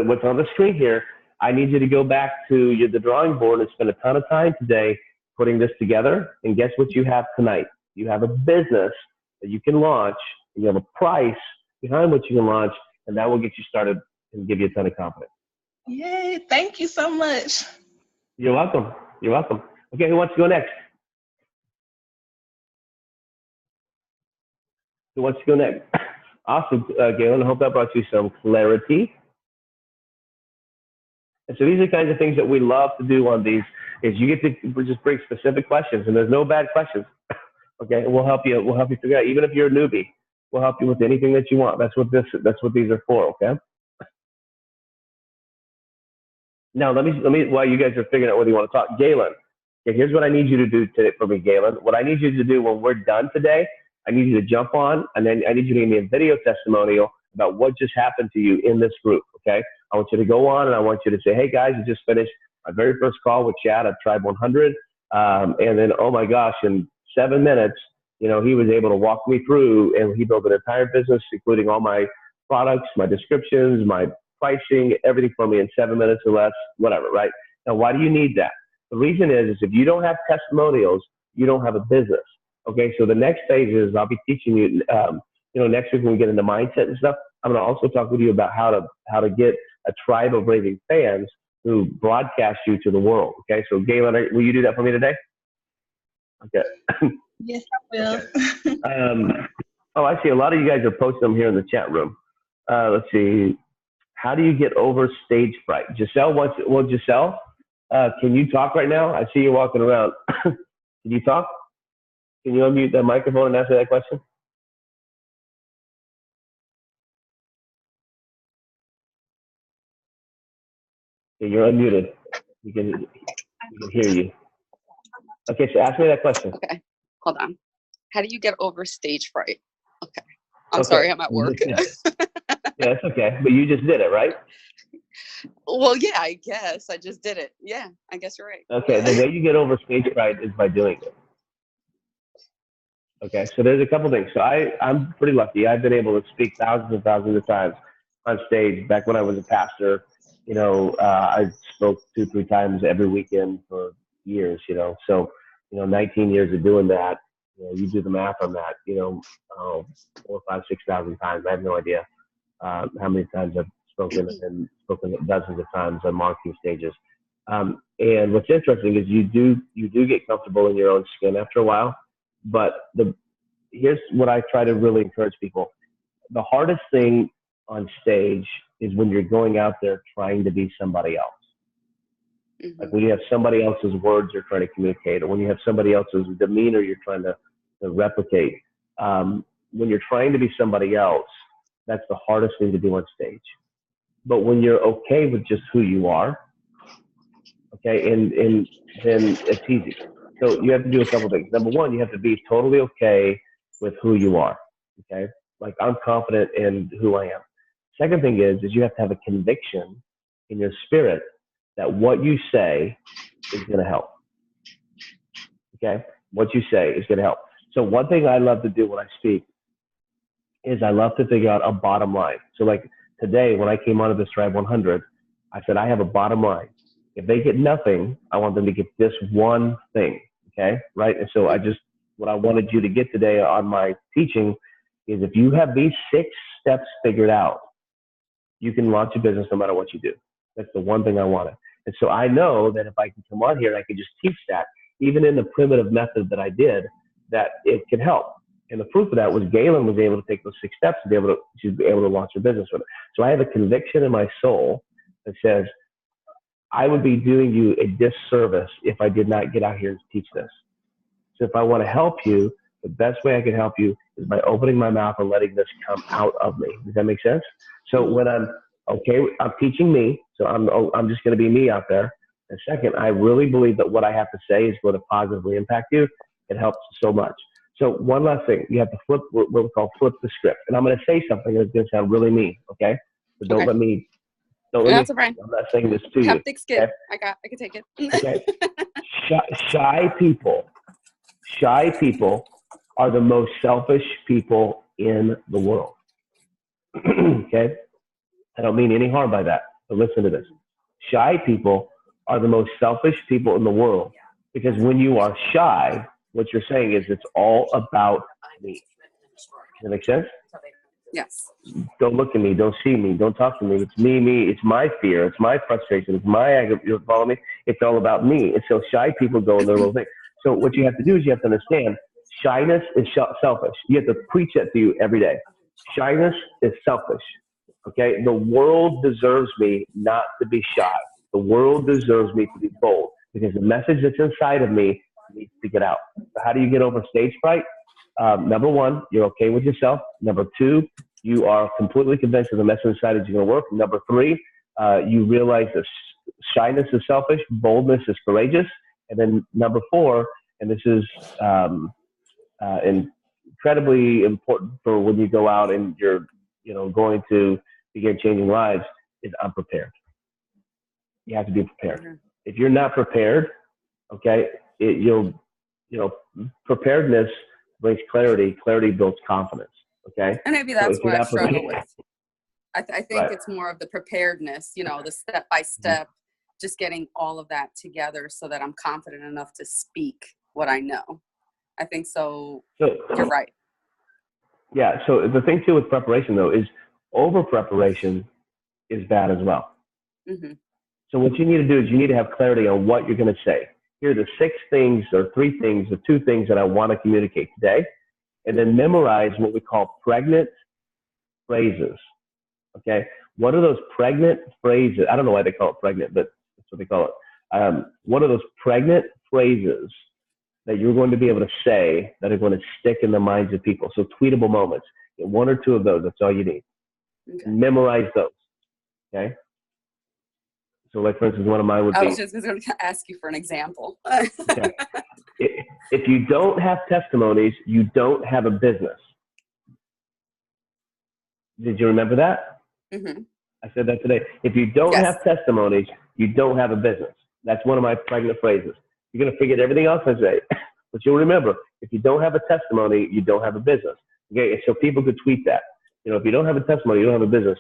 what's on the screen here, I need you to go back to the drawing board and spend a ton of time today putting this together. And guess what you have tonight? You have a business that you can launch. You have a price behind what you can launch, and that will get you started and give you a ton of confidence. Yay, thank you so much. You're welcome. You're welcome. Okay, who wants to go next? Who wants to go next? Awesome, Galen. I hope that brought you some clarity. And so these are the kinds of things that we love to do on these, is you get to just bring specific questions, and there's no bad questions. Okay, we'll help you. We'll help you figure out. Even if you're a newbie, we'll help you with anything that you want. That's what these are for. Okay. Now let me while you guys are figuring out whether you want to talk, Galen. Okay, here's what I need you to do today for me, Galen. What I need you to do when we're done today, I need you to jump on, and then I need you to give me a video testimonial about what just happened to you in this group. Okay. I want you to go on, and I want you to say, "Hey guys, I just finished my very first call with Chad at Tribe 100, and then oh my gosh, in 7 minutes, he was able to walk me through, and he built an entire business, including all my products, my descriptions, my pricing, everything for me in 7 minutes or less, whatever, right? Now, why do you need that? The reason is if you don't have testimonials, you don't have a business. Okay, so the next phase is I'll be teaching you, next week when we get into mindset and stuff, I'm going to also talk with you about how to get a tribe of raving fans who broadcast you to the world. Okay, so Galen, will you do that for me today? Okay. Yes, I will. Okay. I see a lot of you guys are posting them here in the chat room. Let's see. How do you get over stage fright? Giselle Giselle, can you talk right now? I see you walking around. Can you talk? Can you unmute the microphone and answer that question? Okay, you're unmuted. We can hear you. Okay, so ask me that question. Okay, hold on. How do you get over stage fright? Okay. I'm sorry, I'm at work. Yeah, it's okay. But you just did it, right? Well, yeah, I guess. I just did it. Yeah, I guess you're right. Okay, the way you get over stage fright is by doing it. Okay, so there's a couple things. So I'm pretty lucky. I've been able to speak thousands and thousands of times on stage. Back when I was a pastor, I spoke 2-3 times every weekend for years, So, 19 years of doing that, you do the math on that, 4,000, 5,000, 6,000 times. I have no idea how many times I've spoken dozens of times on marquee stages. And what's interesting is you do get comfortable in your own skin after a while. But here's what I try to really encourage people. The hardest thing on stage is when you're going out there trying to be somebody else. Mm-hmm. Like when you have somebody else's words you're trying to communicate, or when you have somebody else's demeanor you're trying to replicate. When you're trying to be somebody else, that's the hardest thing to do on stage. But when you're okay with just who you are, okay, and then it's easy. So you have to do a couple things. Number one, you have to be totally okay with who you are. Okay, like I'm confident in who I am. Second thing is you have to have a conviction in your spirit that what you say is going to help. Okay, what you say is going to help. So one thing I love to do when I speak is I love to figure out a bottom line. So like today when I came onto this Tribe 100, I said I have a bottom line. If they get nothing, I want them to get this one thing. Okay, right? And so what I wanted you to get today on my teaching is if you have these 6 steps figured out, you can launch a business no matter what you do. That's the one thing I wanted. And so I know that if I can come on here and I can just teach that, even in the primitive method that I did, that it can help. And the proof of that was Galen was able to take those 6 steps to be able to launch a business with it. So I have a conviction in my soul that says, I would be doing you a disservice if I did not get out here and teach this. So if I want to help you, the best way I can help you is by opening my mouth and letting this come out of me. Does that make sense? So when I'm teaching me, so I'm just going to be me out there. And second, I really believe that what I have to say is going to positively impact you. It helps so much. So one last thing, you have to flip what we call flip the script. And I'm going to say something that's going to sound really mean, okay? So don't let me. That's okay. I'm not saying this to you. Have thick skin. Okay? I can take it. Okay. Shy people are the most selfish people in the world. Okay? I don't mean any harm by that, but listen to this. Shy people are the most selfish people in the world because when you are shy, what you're saying is it's all about me. Does that make sense? Yes. Don't look at me. Don't see me. Don't talk to me. It's me. It's my fear. It's my frustration. It's my anger. You follow me? It's all about me. And so shy people go in their little thing. So what you have to do is you have to understand shyness is selfish. You have to preach that to you every day. Shyness is selfish. Okay? The world deserves me not to be shy. The world deserves me to be bold because the message that's inside of me needs to get out. how do you get over stage fright? Number one, you're okay with yourself. Number two, you are completely convinced that the message inside is going to work. Number three, you realize that shyness is selfish, boldness is courageous. And then number four, and this is incredibly important for when you go out and you're, going to begin changing lives, is I'm prepared. You have to be prepared. Mm-hmm. If you're not prepared, okay, preparedness brings clarity. Clarity builds confidence. Okay. And maybe that's so what I struggle with. I think right. it's more of the preparedness, the step by step, just getting all of that together so that I'm confident enough to speak what I know. I think so. You're right. Yeah. So the thing too with preparation though is over preparation is bad as well. Mm-hmm. So what you need to do is you need to have clarity on what you're going to say. Here are the 6 things or 3 things or 2 things that I want to communicate today. And then memorize what we call pregnant phrases. Okay. What are those pregnant phrases? I don't know why they call it pregnant, but that's what they call it. What are those pregnant phrases that you're going to be able to say that are going to stick in the minds of people? So tweetable moments. Get 1 or 2 of those. That's all you need. Okay. Memorize those. Okay. So like, for instance, one of mine would be. I was just going to ask you for an example. Okay. If you don't have testimonies, you don't have a business. Did you remember that? Mm-hmm. I said that today. If you don't have testimonies, you don't have a business. That's one of my pregnant phrases. You're going to forget everything else I say, but you'll remember, if you don't have a testimony, you don't have a business. Okay, and so people could tweet that. If you don't have a testimony, you don't have a business.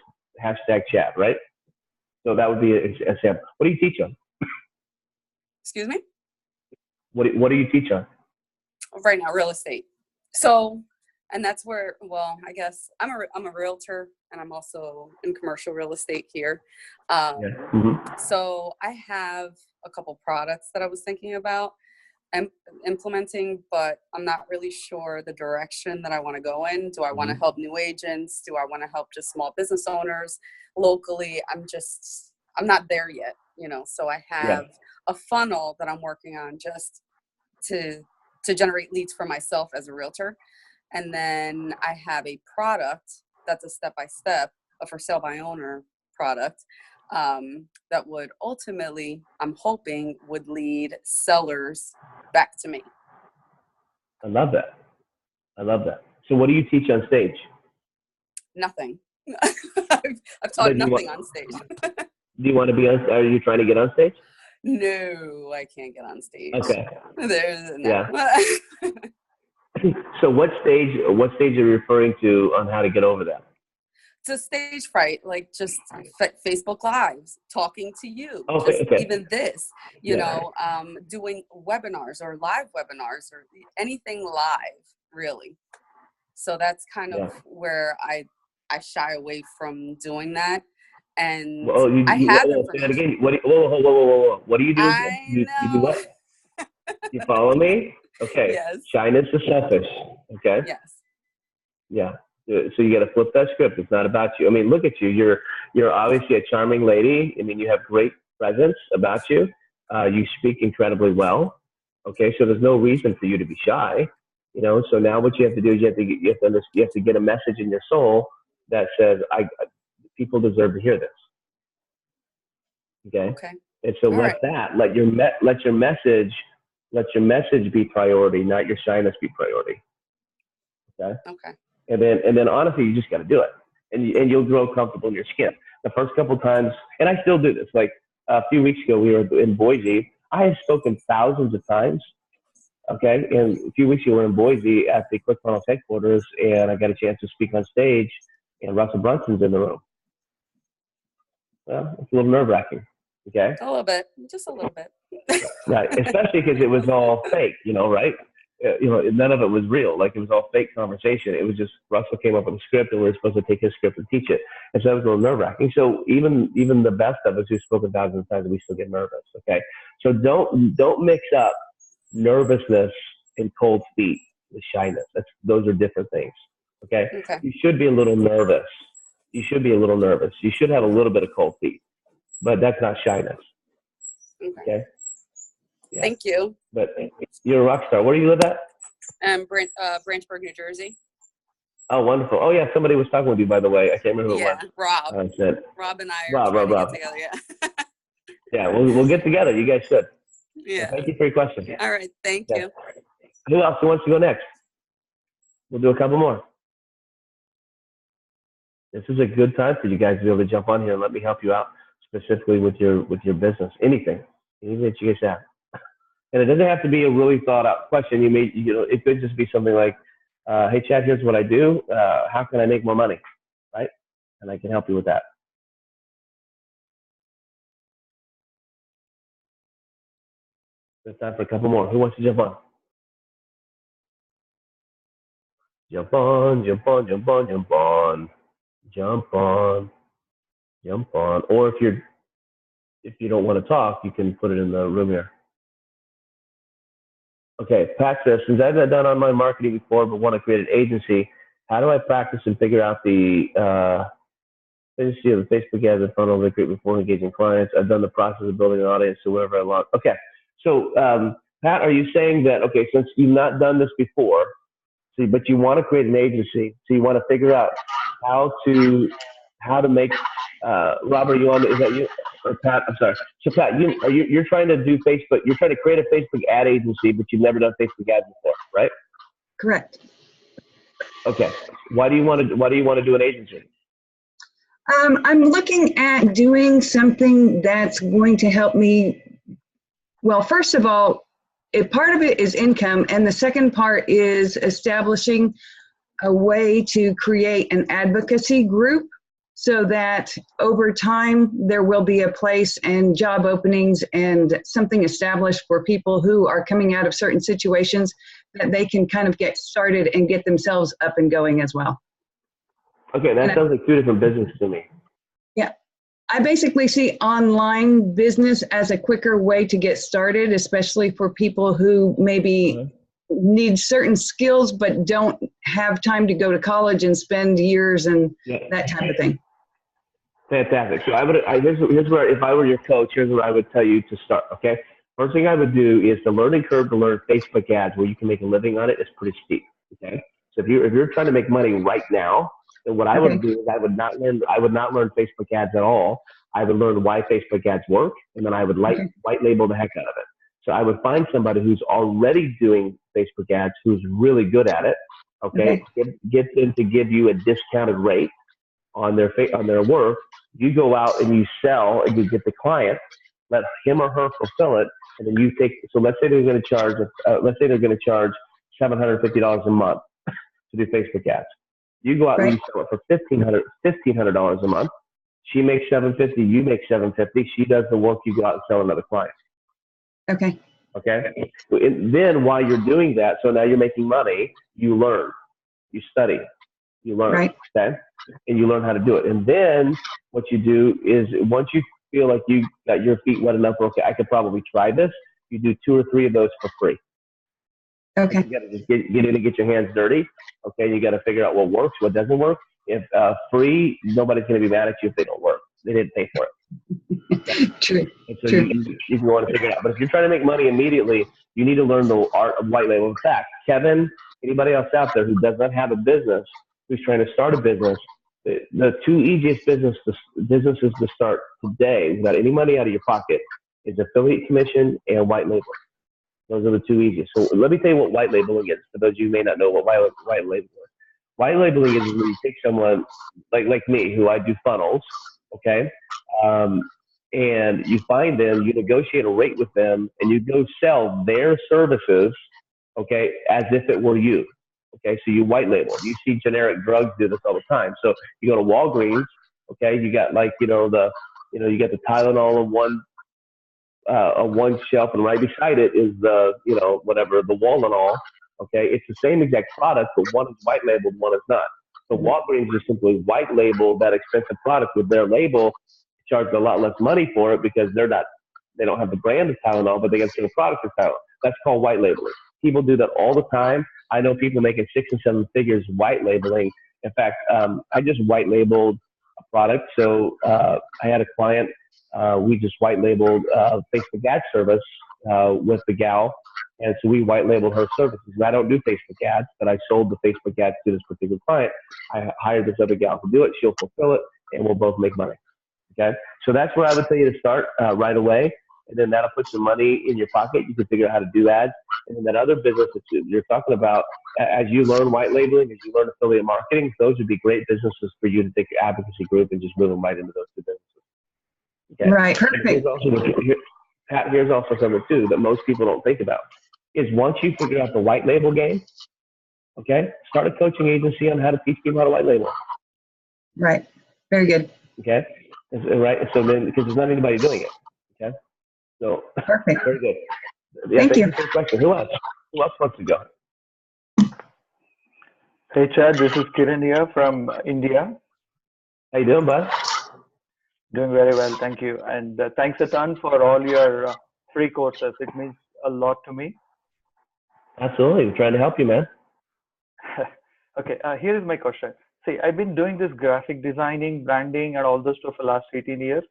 #chat, right? So that would be an example. What do you teach on? Excuse me? What do you teach on? Right now, real estate. So, and that's where, I guess I'm a realtor, and I'm also in commercial real estate here. So I have a couple products that I was thinking about implementing, but I'm not really sure the direction that I want to go in. Do I want to help new agents? Do I want to help just small business owners locally? I'm not there yet, so I have a funnel that I'm working on just to generate leads for myself as a realtor. And then I have a product that's a step-by-step, a for sale by owner product that would ultimately, I'm hoping, would lead sellers back to me. I love that. So what do you teach on stage? Nothing. I've taught nothing on stage. Do you want to be on? Are you trying to get on stage? No, I can't get on stage. Okay. No. So what stage are you referring to on how to get over that? To stage fright, like just Facebook Lives, talking to you, even this, doing webinars or live webinars or anything live, really. So that's kind of where I shy away from doing that. And I have again. Whoa. What do you do? You do what? You follow me? Okay. Yes. Shyness is selfish. Okay. Yes. Yeah. So you got to flip that script. It's not about you. I mean, look at you. You're obviously a charming lady. I mean, you have great presence about you. You speak incredibly well. Okay. So there's no reason for you to be shy. So now what you have to do is you have to get a message in your soul that says, people deserve to hear this. Okay. And so let your message be priority, not your shyness be priority. Okay. And then honestly, you just got to do it, and you'll grow comfortable in your skin. The first couple of times, and I still do this. Like a few weeks ago, we were in Boise. I have spoken thousands of times. Okay. And a few weeks ago, we were in Boise at the ClickFunnels headquarters, and I got a chance to speak on stage, and Russell Brunson's in the room. Well, it's a little nerve-wracking. Okay. A little bit, just a little bit. Right. Especially because it was all fake, right? None of it was real. Like it was all fake conversation. It was just Russell came up with a script, and we were supposed to take his script and teach it. And so it was a little nerve-wracking. So even the best of us who've spoken thousands of times, we still get nervous. Okay. So don't mix up nervousness and cold feet with shyness. Those are different things. Okay. You should be a little nervous. You should have a little bit of cold feet, but that's not shyness. Okay. Yeah. Thank you. But you're a rock star. Where do you live at? And Branchburg, New Jersey. Oh, wonderful. Oh, yeah, somebody was talking with you, by the way. I can't remember who it was. Rob. Said, Rob and I are trying to get together, yeah. Yeah, we'll get together. You guys should. Yeah. So thank you for your question. All right, thank you. Who else wants to go next? We'll do a couple more. This is a good time for you guys to be able to jump on here and let me help you out specifically with your business. Anything that you guys have. And it doesn't have to be a really thought out question. It could just be something like, hey, Chad, here's what I do. How can I make more money? Right? And I can help you with that. There's time for a couple more. Who wants to jump on? Jump on, jump on, jump on, jump on, jump on, jump on. Or if you don't want to talk, you can put it in the room here. Okay, Pat says, since I've not done online marketing before but want to create an agency, how do I practice and figure out the efficiency of the Facebook ads and funnel they create before engaging clients? I've done the process of building an audience to wherever I want. Okay, so Pat, are you saying that, okay, since you've not done this before, but you want to create an agency, so you want to figure out how to make, Robert, you on, is that you? Or Pat, I'm sorry. So Pat, you're trying to do Facebook, you're trying to create a Facebook ad agency, but you've never done Facebook ads before, right? Correct. Okay. Why do you want to do an agency? I'm looking at doing something that's going to help me. Well, first of all, part of it is income, and the second part is establishing a way to create an advocacy group so that over time there will be a place and job openings and something established for people who are coming out of certain situations that they can kind of get started and get themselves up and going as well. Okay, that sounds like two different businesses to me. Yeah. I basically see online business as a quicker way to get started, especially for people who maybe need certain skills but don't have time to go to college and spend years and that type of thing. Fantastic. So here's where, if I were your coach, here's what I would tell you to start, okay? First thing I would do is the learning curve to learn Facebook ads where you can make a living on it is pretty steep, okay? So if you're trying to make money right now, then what I would do is I would not learn Facebook ads at all. I would learn why Facebook ads work, and then I would white label the heck out of it. So I would find somebody who's already doing Facebook ads, who's really good at it, okay? Get them to give you a discounted rate on their work. You go out and you sell and you get the client, let him or her fulfill it, and then you take. So let's say they're going to charge $750 a month to do Facebook ads. You go out and you sell it for $1,500 a month. She makes $750. You make $750. She does the work. You go out and sell another client. Okay. And then while you're doing that, so now you're making money. You learn, you study, you learn. Right. Okay. And you learn how to do it. And then what you do is once you feel like you got your feet wet enough, okay, I could probably try this. You do 2 or 3 of those for free. Okay. You got to just get in and get your hands dirty. Okay. You got to figure out what works, what doesn't work. If free, nobody's going to be mad at you if they don't work. They didn't pay for it. True. And so you can want to figure it out. But if you're trying to make money immediately, you need to learn the art of white label. In fact, Kevin, anybody else out there who does not have a business, who's trying to start a business, the 2 easiest businesses to start today without any money out of your pocket is affiliate commission and white label. Those are the 2 easiest. So let me tell you what white labeling is, for those of you who may not know what white labeling is. White labeling is when you take someone like me, who I do funnels, okay, and you find them, you negotiate a rate with them, and you go sell their services, okay, as if it were you. Okay, so you white label. You see generic drugs do this all the time. So you go to Walgreens, okay, you got you got the Tylenol on one shelf, and right beside it is the the Wallenol. Okay, it's the same exact product, but one is white labeled, one is not. So Walgreens just simply white labeled that expensive product with their label, charged a lot less money for it because they don't have the brand of Tylenol, but they get the product of Tylenol. That's called white labeling. People do that all the time. I know people making 6 and 7 figures white labeling. In fact, I just white labeled a product. So I had a client, we just white labeled Facebook ad service with the gal. And so we white label her services. And I don't do Facebook ads, but I sold the Facebook ads to this particular client. I hired this other gal to do it. She'll fulfill it, and we'll both make money. Okay, so that's where I would tell you to start right away, and then that'll put some money in your pocket. You can figure out how to do ads, and then that other business that you're talking about, as you learn white labeling, as you learn affiliate marketing, those would be great businesses for you to take your advocacy group and just move them right into those two businesses. Okay? Right, perfect. Here's also something too that most people don't think about is once you figure out the white label game, okay, start a coaching agency on how to teach people how to white label. Right, very good. Okay. Right. So then, because there's not anybody doing it. Okay. So Perfect. very good. Yeah, Thank you. For the question. Who else? Who else wants to go? Hey Chad, this is Kiran here from India. How you doing, bud? Doing very well, thank you. And thanks a ton for all your free courses. It means a lot to me. Absolutely. We're trying to help you, man. Okay, here is my question. See, I've been doing this graphic designing, branding, and all this stuff for the last 18 years.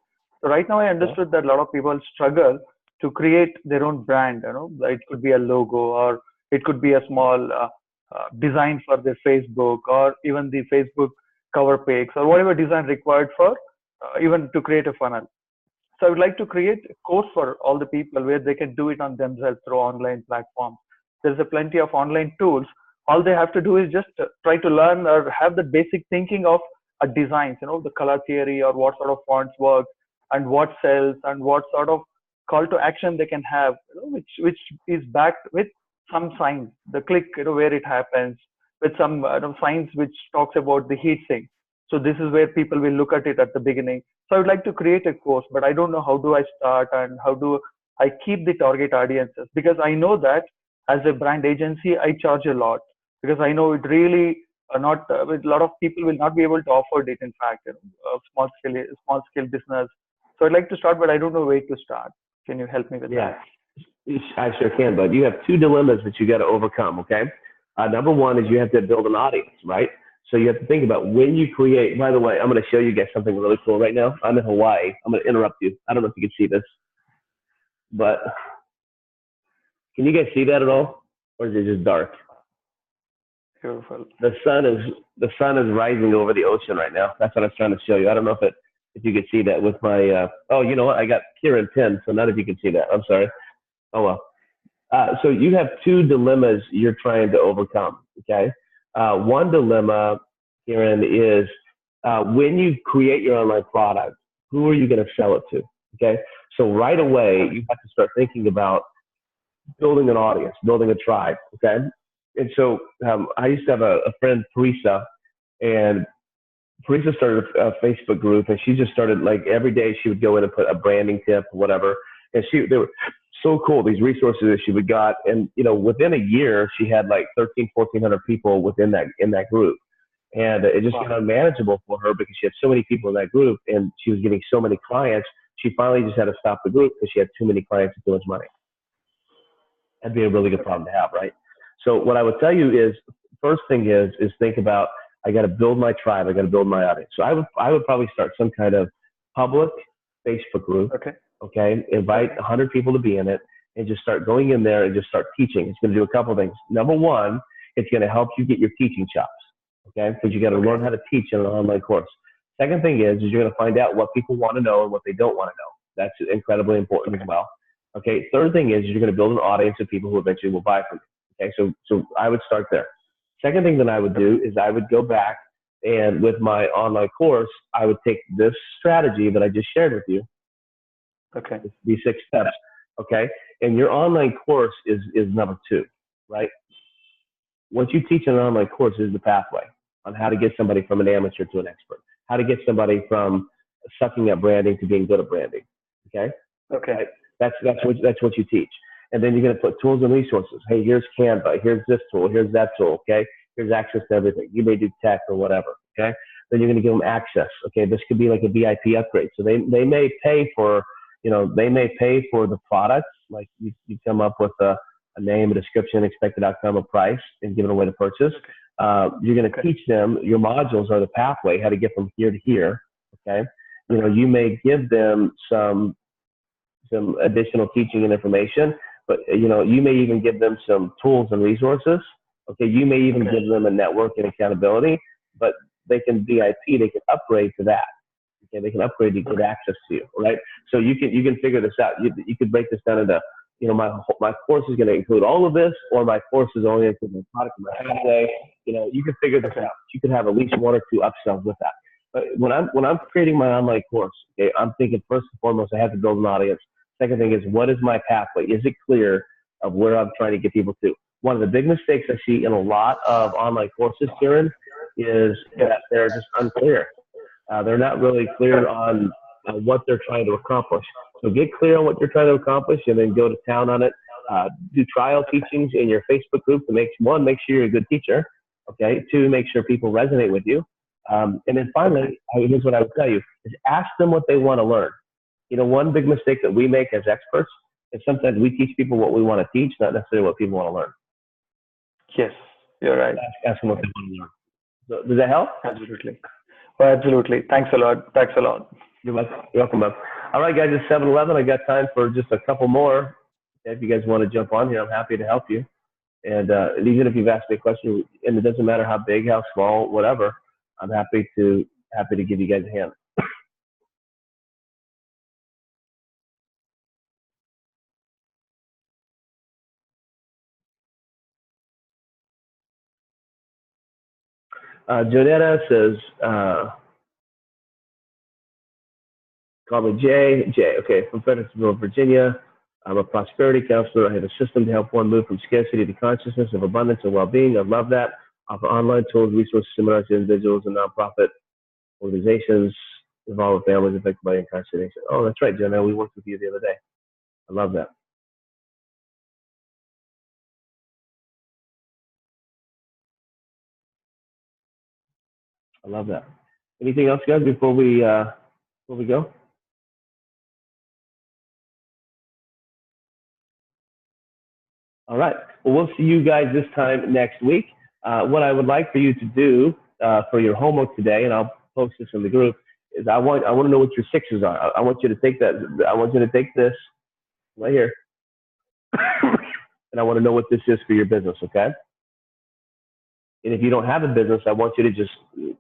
So right now I understood that a lot of people struggle to create their own brand. You know, it could be a logo, or it could be a small design for their Facebook, or even the Facebook cover page, or whatever design required for even to create a funnel. So I would like to create a course for all the people where they can do it on themselves through online platforms. There's a plenty of online tools. All they have to do is just try to learn or have the basic thinking of a designs, you know, the color theory, or what sort of fonts work, and what sells, and what sort of call to action they can have, you know, which is backed with some signs, the click, you know, where it happens, with some signs which talks about the heat sink. So this is where people will look at it at the beginning. So I would like to create a course, but I don't know how do I start and how do I keep the target audiences, because I know that as a brand agency, I charge a lot, because I know it really not a lot of people will not be able to afford it. In fact, you know, small scale business. So I'd like to start, but I don't know where to start. Can you help me with that? Yeah, I sure can, bud. You have two dilemmas that you got to overcome. Okay. Number one is you have to build an audience, right? So you have to think about when you create. By the way, I'm going to show you guys something really cool right now. I'm in Hawaii. I'm going to interrupt you. I don't know if you can see this, but can you guys see that at all, or is it just dark? Beautiful. The sun is rising over the ocean right now. That's what I was trying to show you. I don't know if you could see that with my. Oh, you know what? I got Kieran pinned, so none of you can see that. I'm sorry. Oh well. So you have two dilemmas you're trying to overcome. Okay. One dilemma, Kieran, is when you create your online product, who are you going to sell it to? Okay. So right away, you have to start thinking about building an audience, building a tribe. Okay. And so I used to have a friend, Teresa, and Teresa started a Facebook group, and she just started, like, every day she would go in and put a branding tip or whatever. And they were so cool, these resources that she would got. And, you know, within a year, she had like 1,400 people within that group. And it just got unmanageable for her because she had so many people in that group, and she was getting so many clients. She finally just had to stop the group because she had too many clients and too much money. That'd be a really good problem to have, right? So what I would tell you is, first thing is think about, I got to build my tribe. I got to build my audience. So I would probably start some kind of public Facebook group. Okay. Invite 100 people to be in it, and just start going in there and just start teaching. It's going to do a couple of things. Number one, it's going to help you get your teaching chops. Okay. Because you got to learn how to teach in an online course. Second thing is you're going to find out what people want to know and what they don't want to know. That's incredibly important as well. Okay. Third thing is you're going to build an audience of people who eventually will buy from you. Okay, so I would start there. Second thing that I would do is I would go back, and with my online course, I would take this strategy that I just shared with you. Okay. These 6 steps. Okay, and your online course is number 2, right? Once you teach an online course, is the pathway on how to get somebody from an amateur to an expert, how to get somebody from sucking at branding to being good at branding. Okay. Okay. Right? That's what you teach. And then you're going to put tools and resources. Hey, here's Canva. Here's this tool. Here's that tool. Okay. Here's access to everything. You may do tech or whatever. Okay. Then you're going to give them access. Okay. This could be like a VIP upgrade. So they may pay for, they may pay for the products. Like you come up with a name, a description, expected outcome, a price, and give it away to purchase. You're going to teach them, your modules are the pathway, how to get from here to here. Okay. You may give them some additional teaching and information, but you may even give them some tools and resources. Okay, you may even Okay. give them a network and accountability, but they can VIP, they can upgrade to that. Okay, they can upgrade to get access to you, right? So you can figure this out. You could break this down into, my course is going to include all of this, or my course is only including the product of my holiday. You can figure this out. You could have at least one or two upsells with that. But when I'm creating my online course, okay, I'm thinking first and foremost, I have to build an audience. Second thing is, what is my pathway? Is it clear of where I'm trying to get people to? One of the big mistakes I see in a lot of online courses, Kieran, is that they're just unclear. They're not really clear on what they're trying to accomplish. So get clear on what you're trying to accomplish, and then go to town on it. Do trial teachings in your Facebook group to make sure you're a good teacher. Okay. 2, make sure people resonate with you. And then finally, here's what I would tell you: is ask them what they want to learn. One big mistake that we make as experts is sometimes we teach people what we want to teach, not necessarily what people want to learn. Yes, you're right. Ask them what they want to learn. So, does that help? Absolutely. Oh, absolutely. Thanks a lot. Thanks a lot. You're welcome, Bob. All right, guys, it's 7:11. I got time for just a couple more. If you guys want to jump on here, I'm happy to help you. And even if you've asked me a question, and it doesn't matter how big, how small, whatever, I'm happy to give you guys a hand. Jonetta says, call me Jay. Okay, from Fredericksburg, Virginia. I'm a prosperity counselor. I have a system to help one move from scarcity to consciousness of abundance and well-being. I love that. Offer online tools, resources, seminars to individuals and nonprofit organizations involved with families affected by incarceration. Oh, that's right, Jonetta. We worked with you the other day. I love that. I love that. Anything else, guys, before we go? All right. Well, we'll see you guys this time next week. What I would like for you to do for your homework today, and I'll post this in the group, is I want to know what your 6s are. I want you to take that. I want you to take this right here, and I want to know what this is for your business. Okay. And if you don't have a business, I want you to just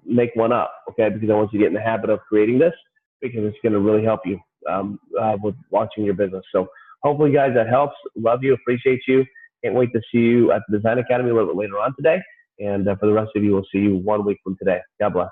make one up, okay? Because I want you to get in the habit of creating this, because it's going to really help you with launching your business. So hopefully, guys, that helps. Love you, appreciate you. Can't wait to see you at the Design Academy a little bit later on today. And for the rest of you, we'll see you 1 week from today. God bless.